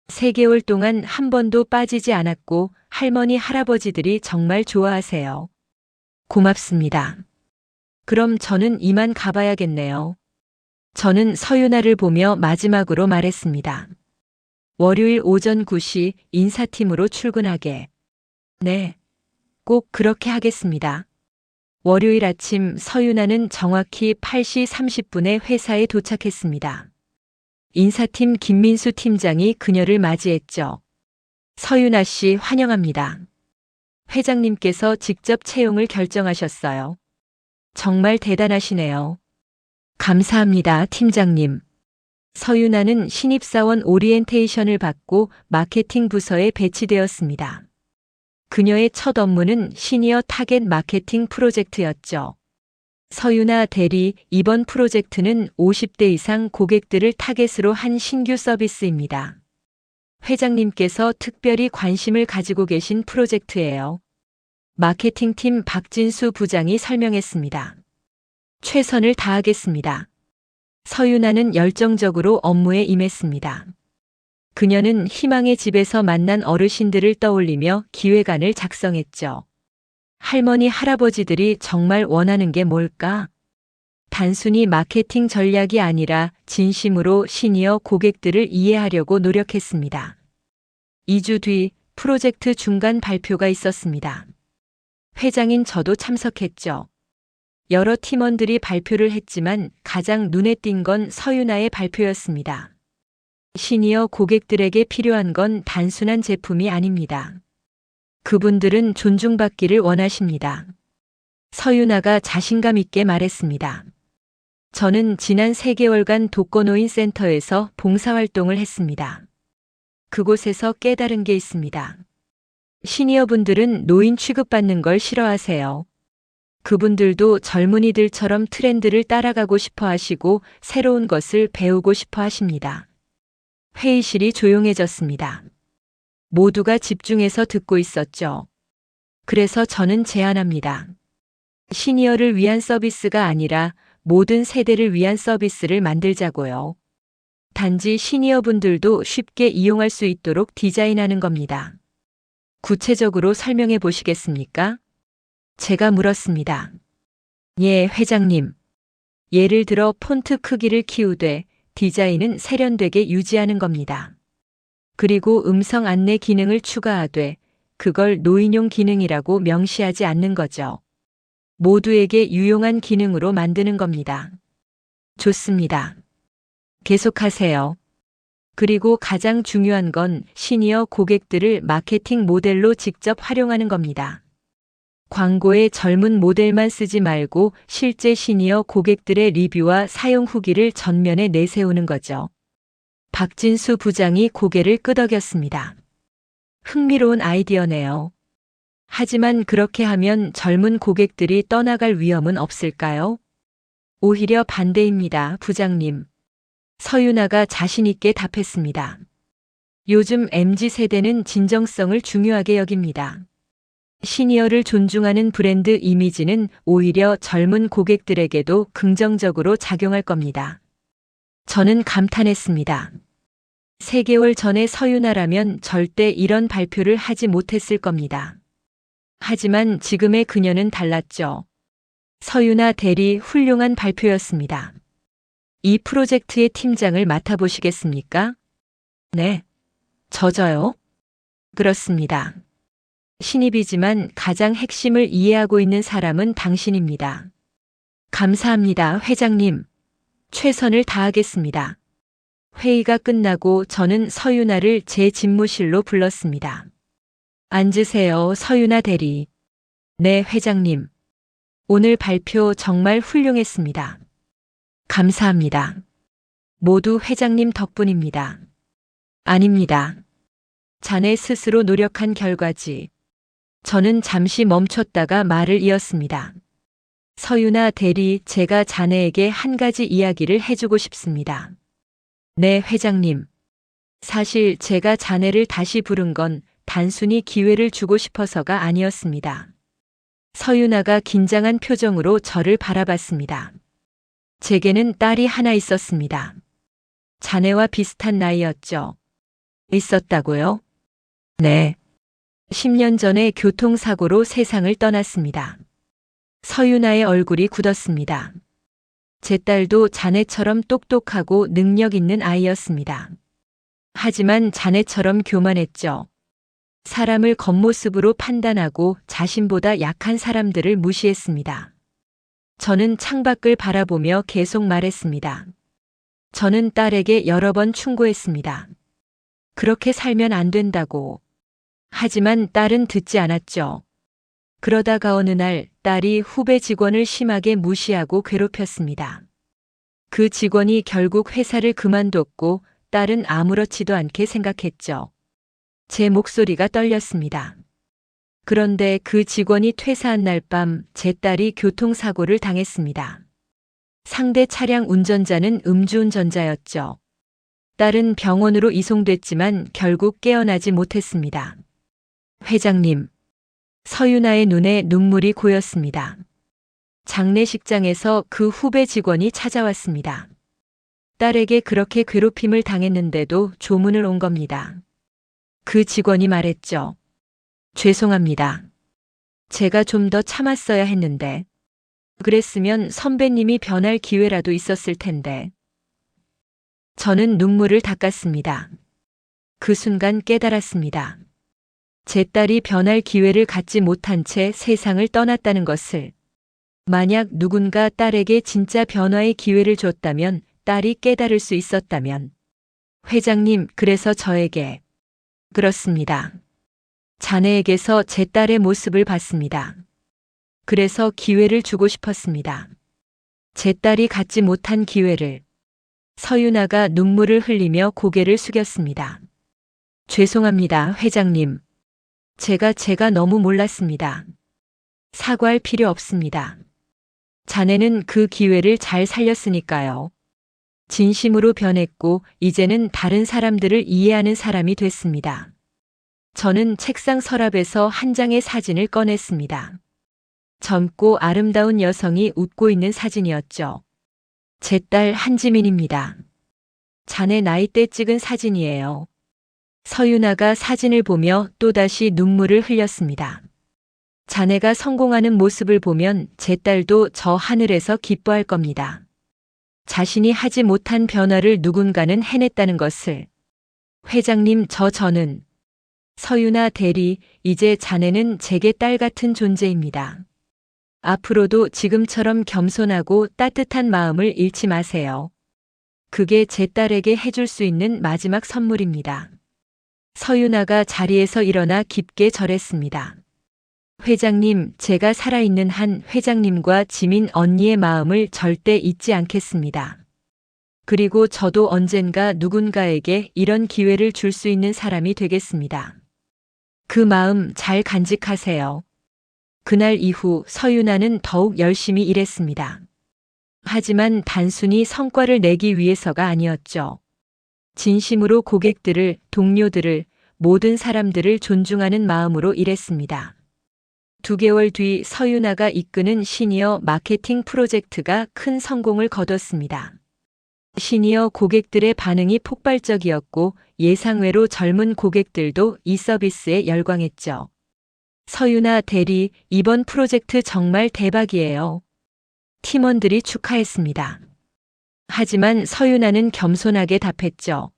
3개월 동안 한 번도 빠지지 않았고 할머니, 할아버지들이 정말 좋아하세요. 고맙습니다. 그럼 저는 이만 가봐야겠네요. 저는 서윤아를 보며 마지막으로 말했습니다. 월요일 오전 9시 인사팀으로 출근하게. 네, 꼭 그렇게 하겠습니다. 월요일 아침 서윤아는 정확히 8시 30분에 회사에 도착했습니다. 인사팀 김민수 팀장이 그녀를 맞이했죠. 서윤아 씨 환영합니다. 회장님께서 직접 채용을 결정하셨어요. 정말 대단하시네요. 감사합니다, 팀장님. 서윤아는 신입사원 오리엔테이션을 받고 마케팅 부서에 배치되었습니다. 그녀의 첫 업무는 시니어 타겟 마케팅 프로젝트였죠. 서윤아 대리, 이번 프로젝트는 50대 이상 고객들을 타겟으로 한 신규 서비스입니다. 회장님께서 특별히 관심을 가지고 계신 프로젝트예요. 마케팅팀 박진수 부장이 설명했습니다. 최선을 다하겠습니다. 서윤아는 열정적으로 업무에 임했습니다. 그녀는 희망의 집에서 만난 어르신들을 떠올리며 기획안을 작성했죠. 할머니, 할아버지들이 정말 원하는 게 뭘까? 단순히 마케팅 전략이 아니라 진심으로 시니어 고객들을 이해하려고 노력했습니다. 2주 뒤 프로젝트 중간 발표가 있었습니다. 회장인 저도 참석했죠. 여러 팀원들이 발표를 했지만 가장 눈에 띈 건 서윤아의 발표였습니다. 시니어 고객들에게 필요한 건 단순한 제품이 아닙니다. 그분들은 존중받기를 원하십니다. 서윤아가 자신감 있게 말했습니다. 저는 지난 3개월간 독거노인 센터에서 봉사활동을 했습니다. 그곳에서 깨달은 게 있습니다. 시니어분들은 노인 취급받는 걸 싫어하세요. 그분들도 젊은이들처럼 트렌드를 따라가고 싶어 하시고 새로운 것을 배우고 싶어 하십니다. 회의실이 조용해졌습니다. 모두가 집중해서 듣고 있었죠. 그래서 저는 제안합니다. 시니어를 위한 서비스가 아니라 모든 세대를 위한 서비스를 만들자고요. 단지 시니어분들도 쉽게 이용할 수 있도록 디자인하는 겁니다. 구체적으로 설명해 보시겠습니까? 제가 물었습니다. 예, 회장님. 예를 들어 폰트 크기를 키우되 디자인은 세련되게 유지하는 겁니다. 그리고 음성 안내 기능을 추가하되 그걸 노인용 기능이라고 명시하지 않는 거죠. 모두에게 유용한 기능으로 만드는 겁니다. 좋습니다. 계속하세요. 그리고 가장 중요한 건 시니어 고객들을 마케팅 모델로 직접 활용하는 겁니다. 광고에 젊은 모델만 쓰지 말고 실제 시니어 고객들의 리뷰와 사용 후기를 전면에 내세우는 거죠. 박진수 부장이 고개를 끄덕였습니다. 흥미로운 아이디어네요. 하지만 그렇게 하면 젊은 고객들이 떠나갈 위험은 없을까요? 오히려 반대입니다, 부장님. 서윤아가 자신 있게 답했습니다. 요즘 MZ세대는 진정성을 중요하게 여깁니다. 시니어를 존중하는 브랜드 이미지는 오히려 젊은 고객들에게도 긍정적으로 작용할 겁니다. 저는 감탄했습니다. 3개월 전에 서윤아라면 절대 이런 발표를 하지 못했을 겁니다. 하지만 지금의 그녀는 달랐죠. 서윤아 대리 훌륭한 발표였습니다. 이 프로젝트의 팀장을 맡아보시겠습니까? 네. 저요? 그렇습니다. 신입이지만 가장 핵심을 이해하고 있는 사람은 당신입니다. 감사합니다, 회장님. 최선을 다하겠습니다. 회의가 끝나고 저는 서윤아를 제 집무실로 불렀습니다. 앉으세요, 서윤아 대리. 네, 회장님. 오늘 발표 정말 훌륭했습니다. 감사합니다. 모두 회장님 덕분입니다. 아닙니다. 자네 스스로 노력한 결과지. 저는 잠시 멈췄다가 말을 이었습니다. 서유나 대리, 제가 자네에게 한 가지 이야기를 해주고 싶습니다. 네, 회장님. 사실 제가 자네를 다시 부른 건 단순히 기회를 주고 싶어서가 아니었습니다. 서유나가 긴장한 표정으로 저를 바라봤습니다. 제게는 딸이 하나 있었습니다. 자네와 비슷한 나이였죠. 있었다고요? 네. 10년 전에 교통사고로 세상을 떠났습니다. 서유나의 얼굴이 굳었습니다. 제 딸도 자네처럼 똑똑하고 능력 있는 아이였습니다. 하지만 자네처럼 교만했죠. 사람을 겉모습으로 판단하고 자신보다 약한 사람들을 무시했습니다. 저는 창밖을 바라보며 계속 말했습니다. 저는 딸에게 여러 번 충고했습니다. 그렇게 살면 안 된다고. 하지만 딸은 듣지 않았죠. 그러다가 어느 날 딸이 후배 직원을 심하게 무시하고 괴롭혔습니다. 그 직원이 결국 회사를 그만뒀고 딸은 아무렇지도 않게 생각했죠. 제 목소리가 떨렸습니다. 그런데 그 직원이 퇴사한 날 밤 제 딸이 교통사고를 당했습니다. 상대 차량 운전자는 음주운전자였죠. 딸은 병원으로 이송됐지만 결국 깨어나지 못했습니다. 회장님, 서유나의 눈에 눈물이 고였습니다. 장례식장에서 그 후배 직원이 찾아왔습니다. 딸에게 그렇게 괴롭힘을 당했는데도 조문을 온 겁니다. 그 직원이 말했죠. 죄송합니다. 제가 좀 더 참았어야 했는데. 그랬으면 선배님이 변할 기회라도 있었을 텐데. 저는 눈물을 닦았습니다. 그 순간 깨달았습니다. 제 딸이 변할 기회를 갖지 못한 채 세상을 떠났다는 것을. 만약 누군가 딸에게 진짜 변화의 기회를 줬다면, 딸이 깨달을 수 있었다면. 회장님, 그래서 저에게. 그렇습니다. 자네에게서 제 딸의 모습을 봤습니다. 그래서 기회를 주고 싶었습니다. 제 딸이 갖지 못한 기회를. 서유나가 눈물을 흘리며 고개를 숙였습니다. 죄송합니다, 회장님. 제가 너무 몰랐습니다. 사과할 필요 없습니다. 자네는 그 기회를 잘 살렸으니까요. 진심으로 변했고 이제는 다른 사람들을 이해하는 사람이 됐습니다. 저는 책상 서랍에서 한 장의 사진을 꺼냈습니다. 젊고 아름다운 여성이 웃고 있는 사진이었죠. 제 딸 한지민입니다. 자네 나이 때 찍은 사진이에요. 서유나가 사진을 보며 또다시 눈물을 흘렸습니다. 자네가 성공하는 모습을 보면 제 딸도 저 하늘에서 기뻐할 겁니다. 자신이 하지 못한 변화를 누군가는 해냈다는 것을. 회장님, 저는 서유나 대리, 이제 자네는 제게 딸 같은 존재입니다. 앞으로도 지금처럼 겸손하고 따뜻한 마음을 잃지 마세요. 그게 제 딸에게 해줄 수 있는 마지막 선물입니다. 서유나가 자리에서 일어나 깊게 절했습니다. 회장님, 제가 살아있는 한 회장님과 지민 언니의 마음을 절대 잊지 않겠습니다. 그리고 저도 언젠가 누군가에게 이런 기회를 줄 수 있는 사람이 되겠습니다. 그 마음 잘 간직하세요. 그날 이후 서유나는 더욱 열심히 일했습니다. 하지만 단순히 성과를 내기 위해서가 아니었죠. 진심으로 고객들을, 동료들을, 모든 사람들을 존중하는 마음으로 일했습니다. 2개월 뒤 서유나가 이끄는 시니어 마케팅 프로젝트가 큰 성공을 거뒀습니다. 시니어 고객들의 반응이 폭발적이었고 예상외로 젊은 고객들도 이 서비스에 열광했죠. 서유나 대리, 이번 프로젝트 정말 대박이에요. 팀원들이 축하했습니다. 하지만 서유나는 겸손하게 답했죠.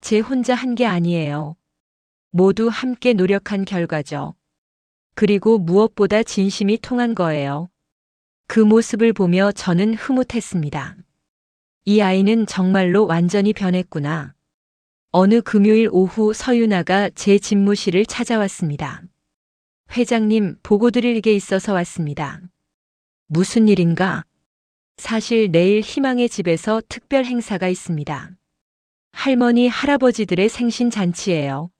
제 혼자 한 게 아니에요. 모두 함께 노력한 결과죠. 그리고 무엇보다 진심이 통한 거예요. 그 모습을 보며 저는 흐뭇했습니다. 이 아이는 정말로 완전히 변했구나. 어느 금요일 오후 서유나가 제 집무실을 찾아왔습니다. 회장님, 보고 드릴 게 있어서 왔습니다. 무슨 일인가? 사실 내일 희망의 집에서 특별 행사가 있습니다. 할머니, 할아버지들의 생신잔치예요.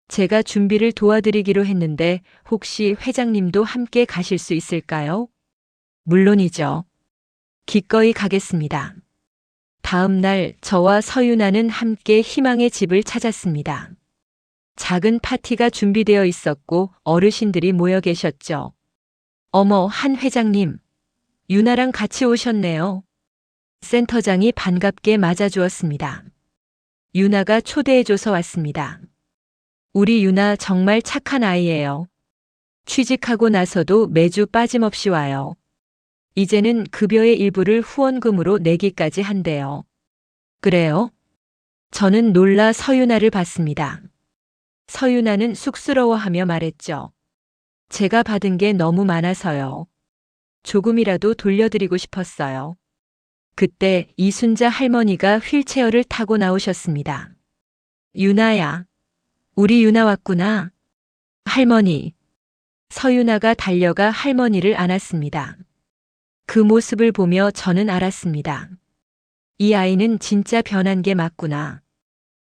제가 준비를 도와드리기로 했는데 혹시 회장님도 함께 가실 수 있을까요? 물론이죠. 기꺼이 가겠습니다. 다음 날 저와 서윤아는 함께 희망의 집을 찾았습니다. 작은 파티가 준비되어 있었고 어르신들이 모여 계셨죠. 어머, 한 회장님. 유나랑 같이 오셨네요. 센터장이 반갑게 맞아주었습니다. 유나가 초대해줘서 왔습니다. 우리 유나 정말 착한 아이예요. 취직하고 나서도 매주 빠짐없이 와요. 이제는 급여의 일부를 후원금으로 내기까지 한대요. 그래요? 저는 놀라 서윤아를 봤습니다. 서윤아는 쑥스러워하며 말했죠. 제가 받은 게 너무 많아서요. 조금이라도 돌려드리고 싶었어요. 그때 이순자 할머니가 휠체어를 타고 나오셨습니다. 유나야. 우리 유나 왔구나. 할머니. 서윤아가 달려가 할머니를 안았습니다. 그 모습을 보며 저는 알았습니다. 이 아이는 진짜 변한 게 맞구나.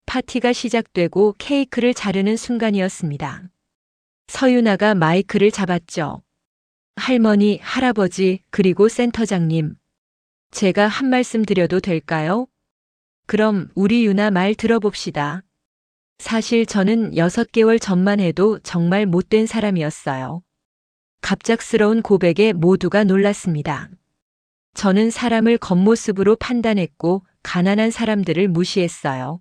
파티가 시작되고 케이크를 자르는 순간이었습니다. 서윤아가 마이크를 잡았죠. 할머니, 할아버지, 그리고 센터장님. 제가 한 말씀 드려도 될까요? 그럼 우리 유나 말 들어봅시다. 사실 저는 6개월 전만 해도 정말 못된 사람이었어요. 갑작스러운 고백에 모두가 놀랐습니다. 저는 사람을 겉모습으로 판단했고 가난한 사람들을 무시했어요.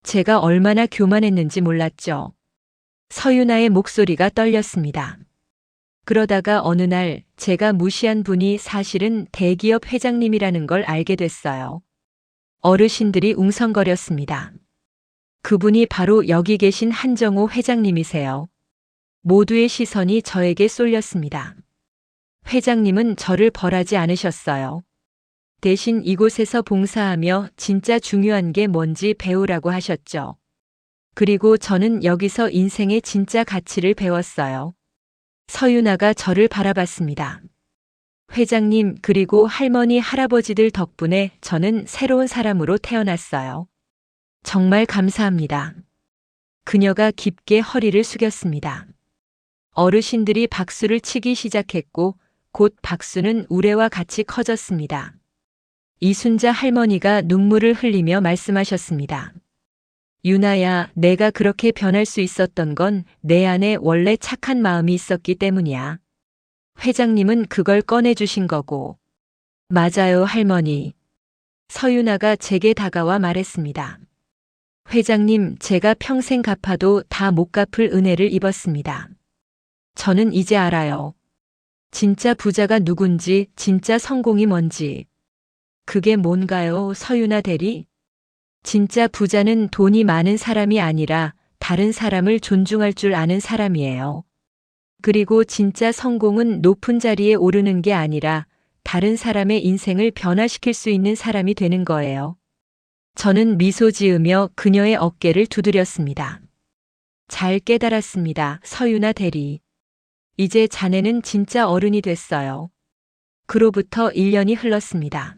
제가 얼마나 교만했는지 몰랐죠. 서윤아의 목소리가 떨렸습니다. 그러다가 어느 날 제가 무시한 분이 사실은 대기업 회장님이라는 걸 알게 됐어요. 어르신들이 웅성거렸습니다. 그분이 바로 여기 계신 한정호 회장님이세요. 모두의 시선이 저에게 쏠렸습니다. 회장님은 저를 벌하지 않으셨어요. 대신 이곳에서 봉사하며 진짜 중요한 게 뭔지 배우라고 하셨죠. 그리고 저는 여기서 인생의 진짜 가치를 배웠어요. 서윤아가 저를 바라봤습니다. 회장님 그리고 할머니 할아버지들 덕분에 저는 새로운 사람으로 태어났어요. 정말 감사합니다. 그녀가 깊게 허리를 숙였습니다. 어르신들이 박수를 치기 시작했고 곧 박수는 우레와 같이 커졌습니다. 이순자 할머니가 눈물을 흘리며 말씀하셨습니다. 유나야, 내가 그렇게 변할 수 있었던 건 내 안에 원래 착한 마음이 있었기 때문이야. 회장님은 그걸 꺼내주신 거고. 맞아요, 할머니. 서윤아가 제게 다가와 말했습니다. 회장님, 제가 평생 갚아도 다 못 갚을 은혜를 입었습니다. 저는 이제 알아요. 진짜 부자가 누군지, 진짜 성공이 뭔지. 그게 뭔가요, 서윤아 대리? 진짜 부자는 돈이 많은 사람이 아니라 다른 사람을 존중할 줄 아는 사람이에요. 그리고 진짜 성공은 높은 자리에 오르는 게 아니라 다른 사람의 인생을 변화시킬 수 있는 사람이 되는 거예요. 저는 미소 지으며 그녀의 어깨를 두드렸습니다. 잘 깨달았습니다, 서윤아 대리. 이제 자네는 진짜 어른이 됐어요. 그로부터 1년이 흘렀습니다.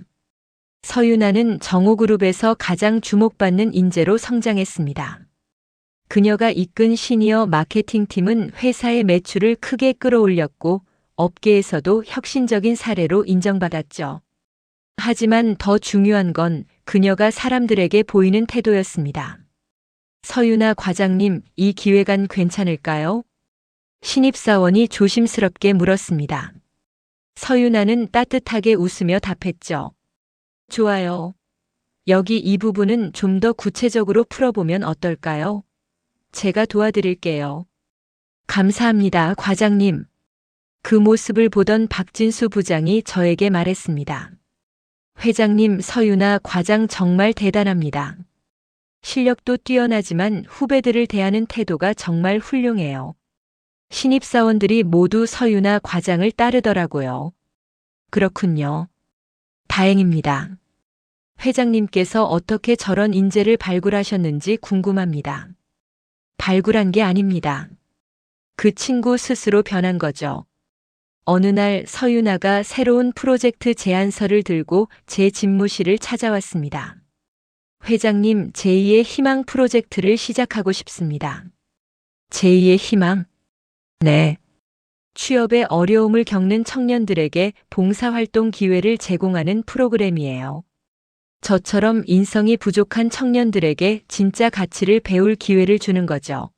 서윤아는 정호그룹에서 가장 주목받는 인재로 성장했습니다. 그녀가 이끈 시니어 마케팅팀은 회사의 매출을 크게 끌어올렸고 업계에서도 혁신적인 사례로 인정받았죠. 하지만 더 중요한 건 그녀가 사람들에게 보이는 태도였습니다. 서윤아 과장님, 이 기획안 괜찮을까요? 신입사원이 조심스럽게 물었습니다. 서윤아는 따뜻하게 웃으며 답했죠. 좋아요. 여기 이 부분은 좀 더 구체적으로 풀어보면 어떨까요? 제가 도와드릴게요. 감사합니다, 과장님. 그 모습을 보던 박진수 부장이 저에게 말했습니다. 회장님, 서윤아 과장 정말 대단합니다. 실력도 뛰어나지만 후배들을 대하는 태도가 정말 훌륭해요. 신입사원들이 모두 서윤아 과장을 따르더라고요. 그렇군요. 다행입니다. 회장님께서 어떻게 저런 인재를 발굴하셨는지 궁금합니다. 발굴한 게 아닙니다. 그 친구 스스로 변한 거죠. 어느 날 서윤아가 새로운 프로젝트 제안서를 들고 제 집무실을 찾아왔습니다. 회장님, 제2의 희망 프로젝트를 시작하고 싶습니다. 제2의 희망? 네. 취업에 어려움을 겪는 청년들에게 봉사활동 기회를 제공하는 프로그램이에요. 저처럼 인성이 부족한 청년들에게 진짜 가치를 배울 기회를 주는 거죠.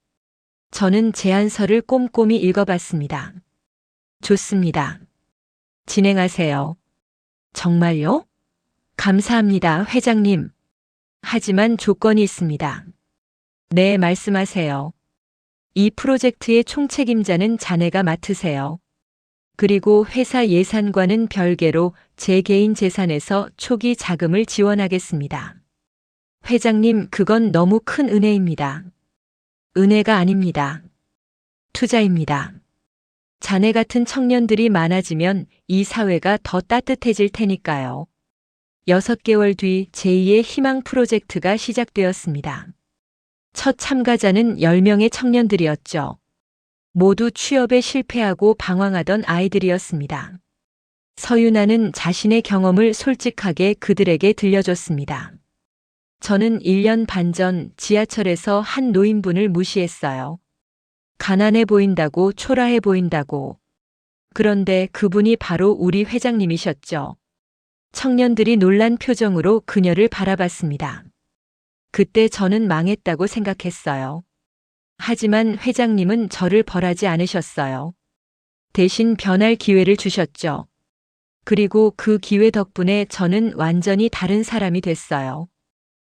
저는 제안서를 꼼꼼히 읽어봤습니다. 좋습니다. 진행하세요. 정말요? 감사합니다, 회장님. 하지만 조건이 있습니다. 네, 말씀하세요. 이 프로젝트의 총책임자는 자네가 맡으세요. 그리고 회사 예산과는 별개로 제 개인 재산에서 초기 자금을 지원하겠습니다. 회장님, 그건 너무 큰 은혜입니다. 은혜가 아닙니다. 투자입니다. 자네 같은 청년들이 많아지면 이 사회가 더 따뜻해질 테니까요. 6개월 뒤 제2의 희망 프로젝트가 시작되었습니다. 첫 참가자는 10명의 청년들이었죠. 모두 취업에 실패하고 방황하던 아이들이었습니다. 서윤아는 자신의 경험을 솔직하게 그들에게 들려줬습니다. 저는 1년 반 전 지하철에서 한 노인분을 무시했어요. 가난해 보인다고, 초라해 보인다고. 그런데 그분이 바로 우리 회장님이셨죠. 청년들이 놀란 표정으로 그녀를 바라봤습니다. 그때 저는 망했다고 생각했어요. 하지만 회장님은 저를 벌하지 않으셨어요. 대신 변할 기회를 주셨죠. 그리고 그 기회 덕분에 저는 완전히 다른 사람이 됐어요.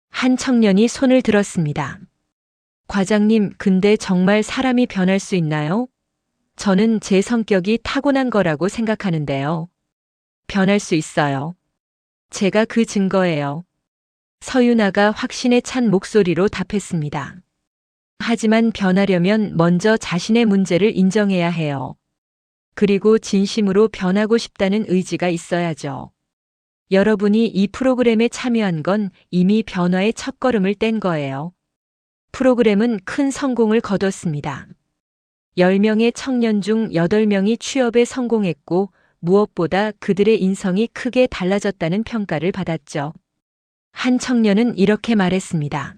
한 청년이 손을 들었습니다. 과장님, 근데 정말 사람이 변할 수 있나요? 저는 제 성격이 타고난 거라고 생각하는데요. 변할 수 있어요. 제가 그 증거예요. 서윤아가 확신에 찬 목소리로 답했습니다. 하지만 변하려면 먼저 자신의 문제를 인정해야 해요. 그리고 진심으로 변하고 싶다는 의지가 있어야죠. 여러분이 이 프로그램에 참여한 건 이미 변화의 첫걸음을 뗀 거예요. 프로그램은 큰 성공을 거뒀습니다. 10명의 청년 중 8명이 취업에 성공했고 무엇보다 그들의 인성이 크게 달라졌다는 평가를 받았죠. 한 청년은 이렇게 말했습니다.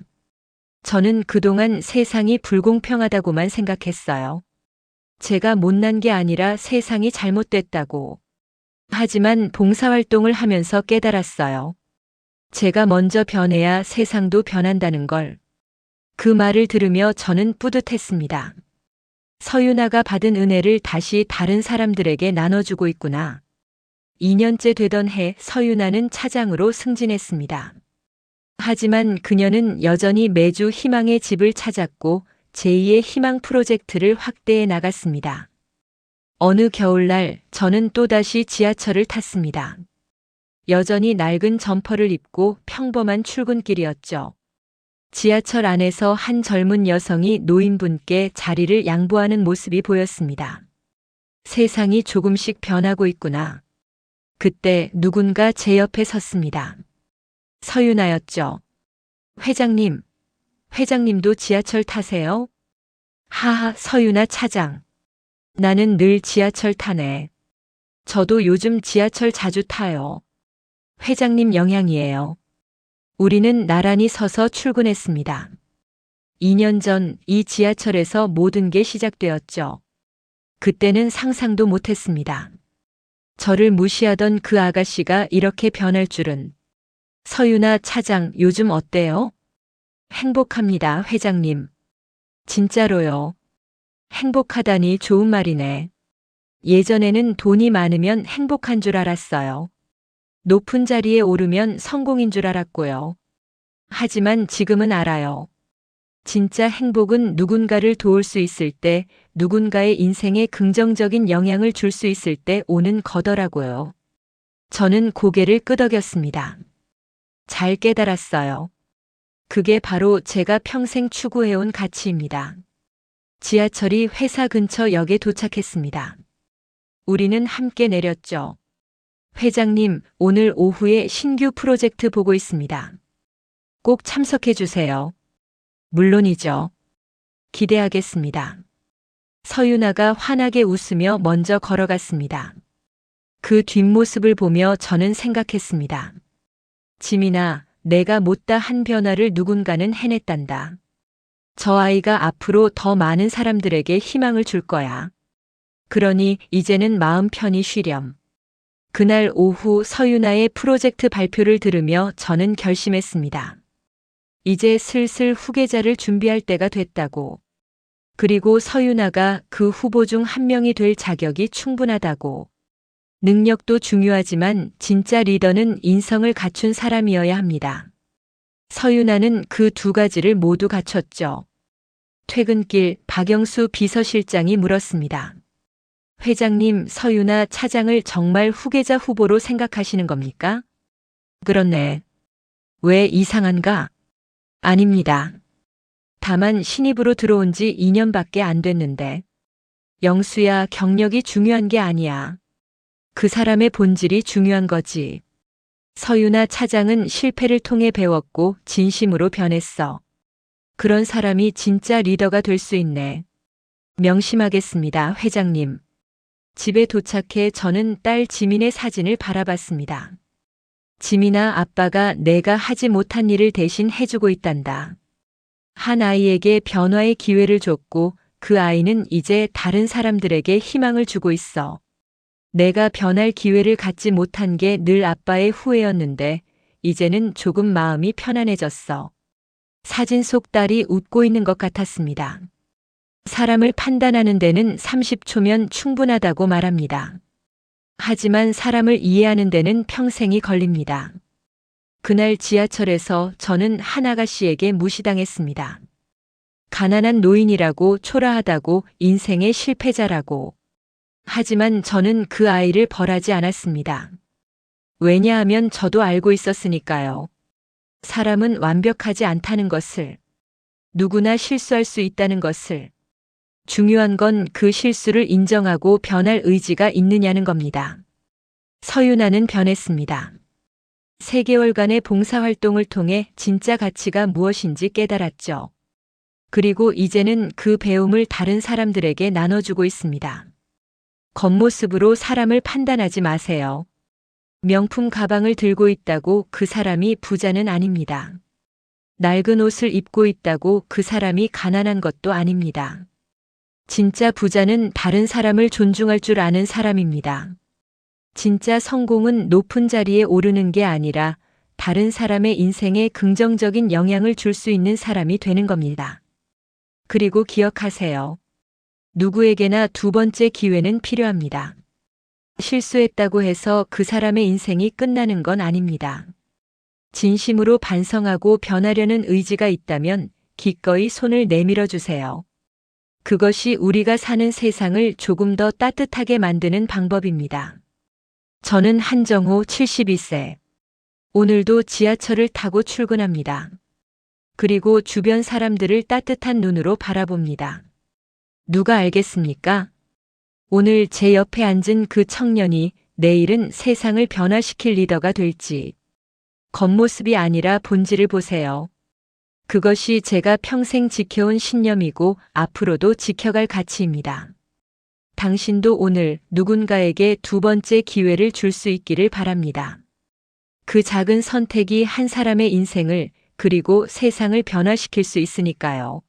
저는 그동안 세상이 불공평하다고만 생각했어요. 제가 못난 게 아니라 세상이 잘못됐다고. 하지만 봉사활동을 하면서 깨달았어요. 제가 먼저 변해야 세상도 변한다는 걸. 그 말을 들으며 저는 뿌듯했습니다. 서윤아가 받은 은혜를 다시 다른 사람들에게 나눠주고 있구나. 2년째 되던 해 서윤아는 차장으로 승진했습니다. 하지만 그녀는 여전히 매주 희망의 집을 찾았고 제2의 희망 프로젝트를 확대해 나갔습니다. 어느 겨울날 저는 또다시 지하철을 탔습니다. 여전히 낡은 점퍼를 입고 평범한 출근길이었죠. 지하철 안에서 한 젊은 여성이 노인분께 자리를 양보하는 모습이 보였습니다. 세상이 조금씩 변하고 있구나. 그때 누군가 제 옆에 섰습니다. 서윤아였죠. 회장님, 회장님도 지하철 타세요? 하하, 서윤아 차장. 나는 늘 지하철 타네. 저도 요즘 지하철 자주 타요. 회장님 영향이에요. 우리는 나란히 서서 출근했습니다. 2년 전 이 지하철에서 모든 게 시작되었죠. 그때는 상상도 못했습니다. 저를 무시하던 그 아가씨가 이렇게 변할 줄은. 서윤아 차장, 요즘 어때요? 행복합니다, 회장님. 진짜로요. 행복하다니 좋은 말이네. 예전에는 돈이 많으면 행복한 줄 알았어요. 높은 자리에 오르면 성공인 줄 알았고요. 하지만 지금은 알아요. 진짜 행복은 누군가를 도울 수 있을 때, 누군가의 인생에 긍정적인 영향을 줄 수 있을 때 오는 거더라고요. 저는 고개를 끄덕였습니다. 잘 깨달았어요. 그게 바로 제가 평생 추구해온 가치입니다. 지하철이 회사 근처 역에 도착했습니다. 우리는 함께 내렸죠. 회장님, 오늘 오후에 신규 프로젝트 보고 있습니다. 꼭 참석해 주세요. 물론이죠. 기대하겠습니다. 서윤아가 환하게 웃으며 먼저 걸어갔습니다. 그 뒷모습을 보며 저는 생각했습니다. 지민아, 내가 못다 한 변화를 누군가는 해냈단다. 저 아이가 앞으로 더 많은 사람들에게 희망을 줄 거야. 그러니 이제는 마음 편히 쉬렴. 그날 오후 서윤아의 프로젝트 발표를 들으며 저는 결심했습니다. 이제 슬슬 후계자를 준비할 때가 됐다고. 그리고 서윤아가 그 후보 중 한 명이 될 자격이 충분하다고. 능력도 중요하지만 진짜 리더는 인성을 갖춘 사람이어야 합니다. 서윤아는 그 두 가지를 모두 갖췄죠. 퇴근길 박영수 비서실장이 물었습니다. 회장님, 서윤아 차장을 정말 후계자 후보로 생각하시는 겁니까? 그렇네. 왜 이상한가? 아닙니다. 다만 신입으로 들어온 지 2년밖에 안 됐는데. 영수야, 경력이 중요한 게 아니야. 그 사람의 본질이 중요한 거지. 서윤아 차장은 실패를 통해 배웠고 진심으로 변했어. 그런 사람이 진짜 리더가 될 수 있네. 명심하겠습니다, 회장님. 집에 도착해 저는 딸 지민의 사진을 바라봤습니다. 지민아, 아빠가 내가 하지 못한 일을 대신 해주고 있단다. 한 아이에게 변화의 기회를 줬고 그 아이는 이제 다른 사람들에게 희망을 주고 있어. 내가 변할 기회를 갖지 못한 게 늘 아빠의 후회였는데 이제는 조금 마음이 편안해졌어. 사진 속 딸이 웃고 있는 것 같았습니다. 사람을 판단하는 데는 30초면 충분하다고 말합니다. 하지만 사람을 이해하는 데는 평생이 걸립니다. 그날 지하철에서 저는 한 아가씨에게 무시당했습니다. 가난한 노인이라고, 초라하다고, 인생의 실패자라고. 하지만 저는 그 아이를 벌하지 않았습니다. 왜냐하면 저도 알고 있었으니까요. 사람은 완벽하지 않다는 것을, 누구나 실수할 수 있다는 것을, 중요한 건 그 실수를 인정하고 변할 의지가 있느냐는 겁니다. 서윤아는 변했습니다. 3개월간의 봉사활동을 통해 진짜 가치가 무엇인지 깨달았죠. 그리고 이제는 그 배움을 다른 사람들에게 나눠주고 있습니다. 겉모습으로 사람을 판단하지 마세요. 명품 가방을 들고 있다고 그 사람이 부자는 아닙니다. 낡은 옷을 입고 있다고 그 사람이 가난한 것도 아닙니다. 진짜 부자는 다른 사람을 존중할 줄 아는 사람입니다. 진짜 성공은 높은 자리에 오르는 게 아니라 다른 사람의 인생에 긍정적인 영향을 줄 수 있는 사람이 되는 겁니다. 그리고 기억하세요. 누구에게나 두 번째 기회는 필요합니다. 실수했다고 해서 그 사람의 인생이 끝나는 건 아닙니다. 진심으로 반성하고 변하려는 의지가 있다면 기꺼이 손을 내밀어 주세요. 그것이 우리가 사는 세상을 조금 더 따뜻하게 만드는 방법입니다. 저는 한정호 72세. 오늘도 지하철을 타고 출근합니다. 그리고 주변 사람들을 따뜻한 눈으로 바라봅니다. 누가 알겠습니까? 오늘 제 옆에 앉은 그 청년이 내일은 세상을 변화시킬 리더가 될지. 겉모습이 아니라 본질을 보세요. 그것이 제가 평생 지켜온 신념이고 앞으로도 지켜갈 가치입니다. 당신도 오늘 누군가에게 두 번째 기회를 줄 수 있기를 바랍니다. 그 작은 선택이 한 사람의 인생을 그리고 세상을 변화시킬 수 있으니까요.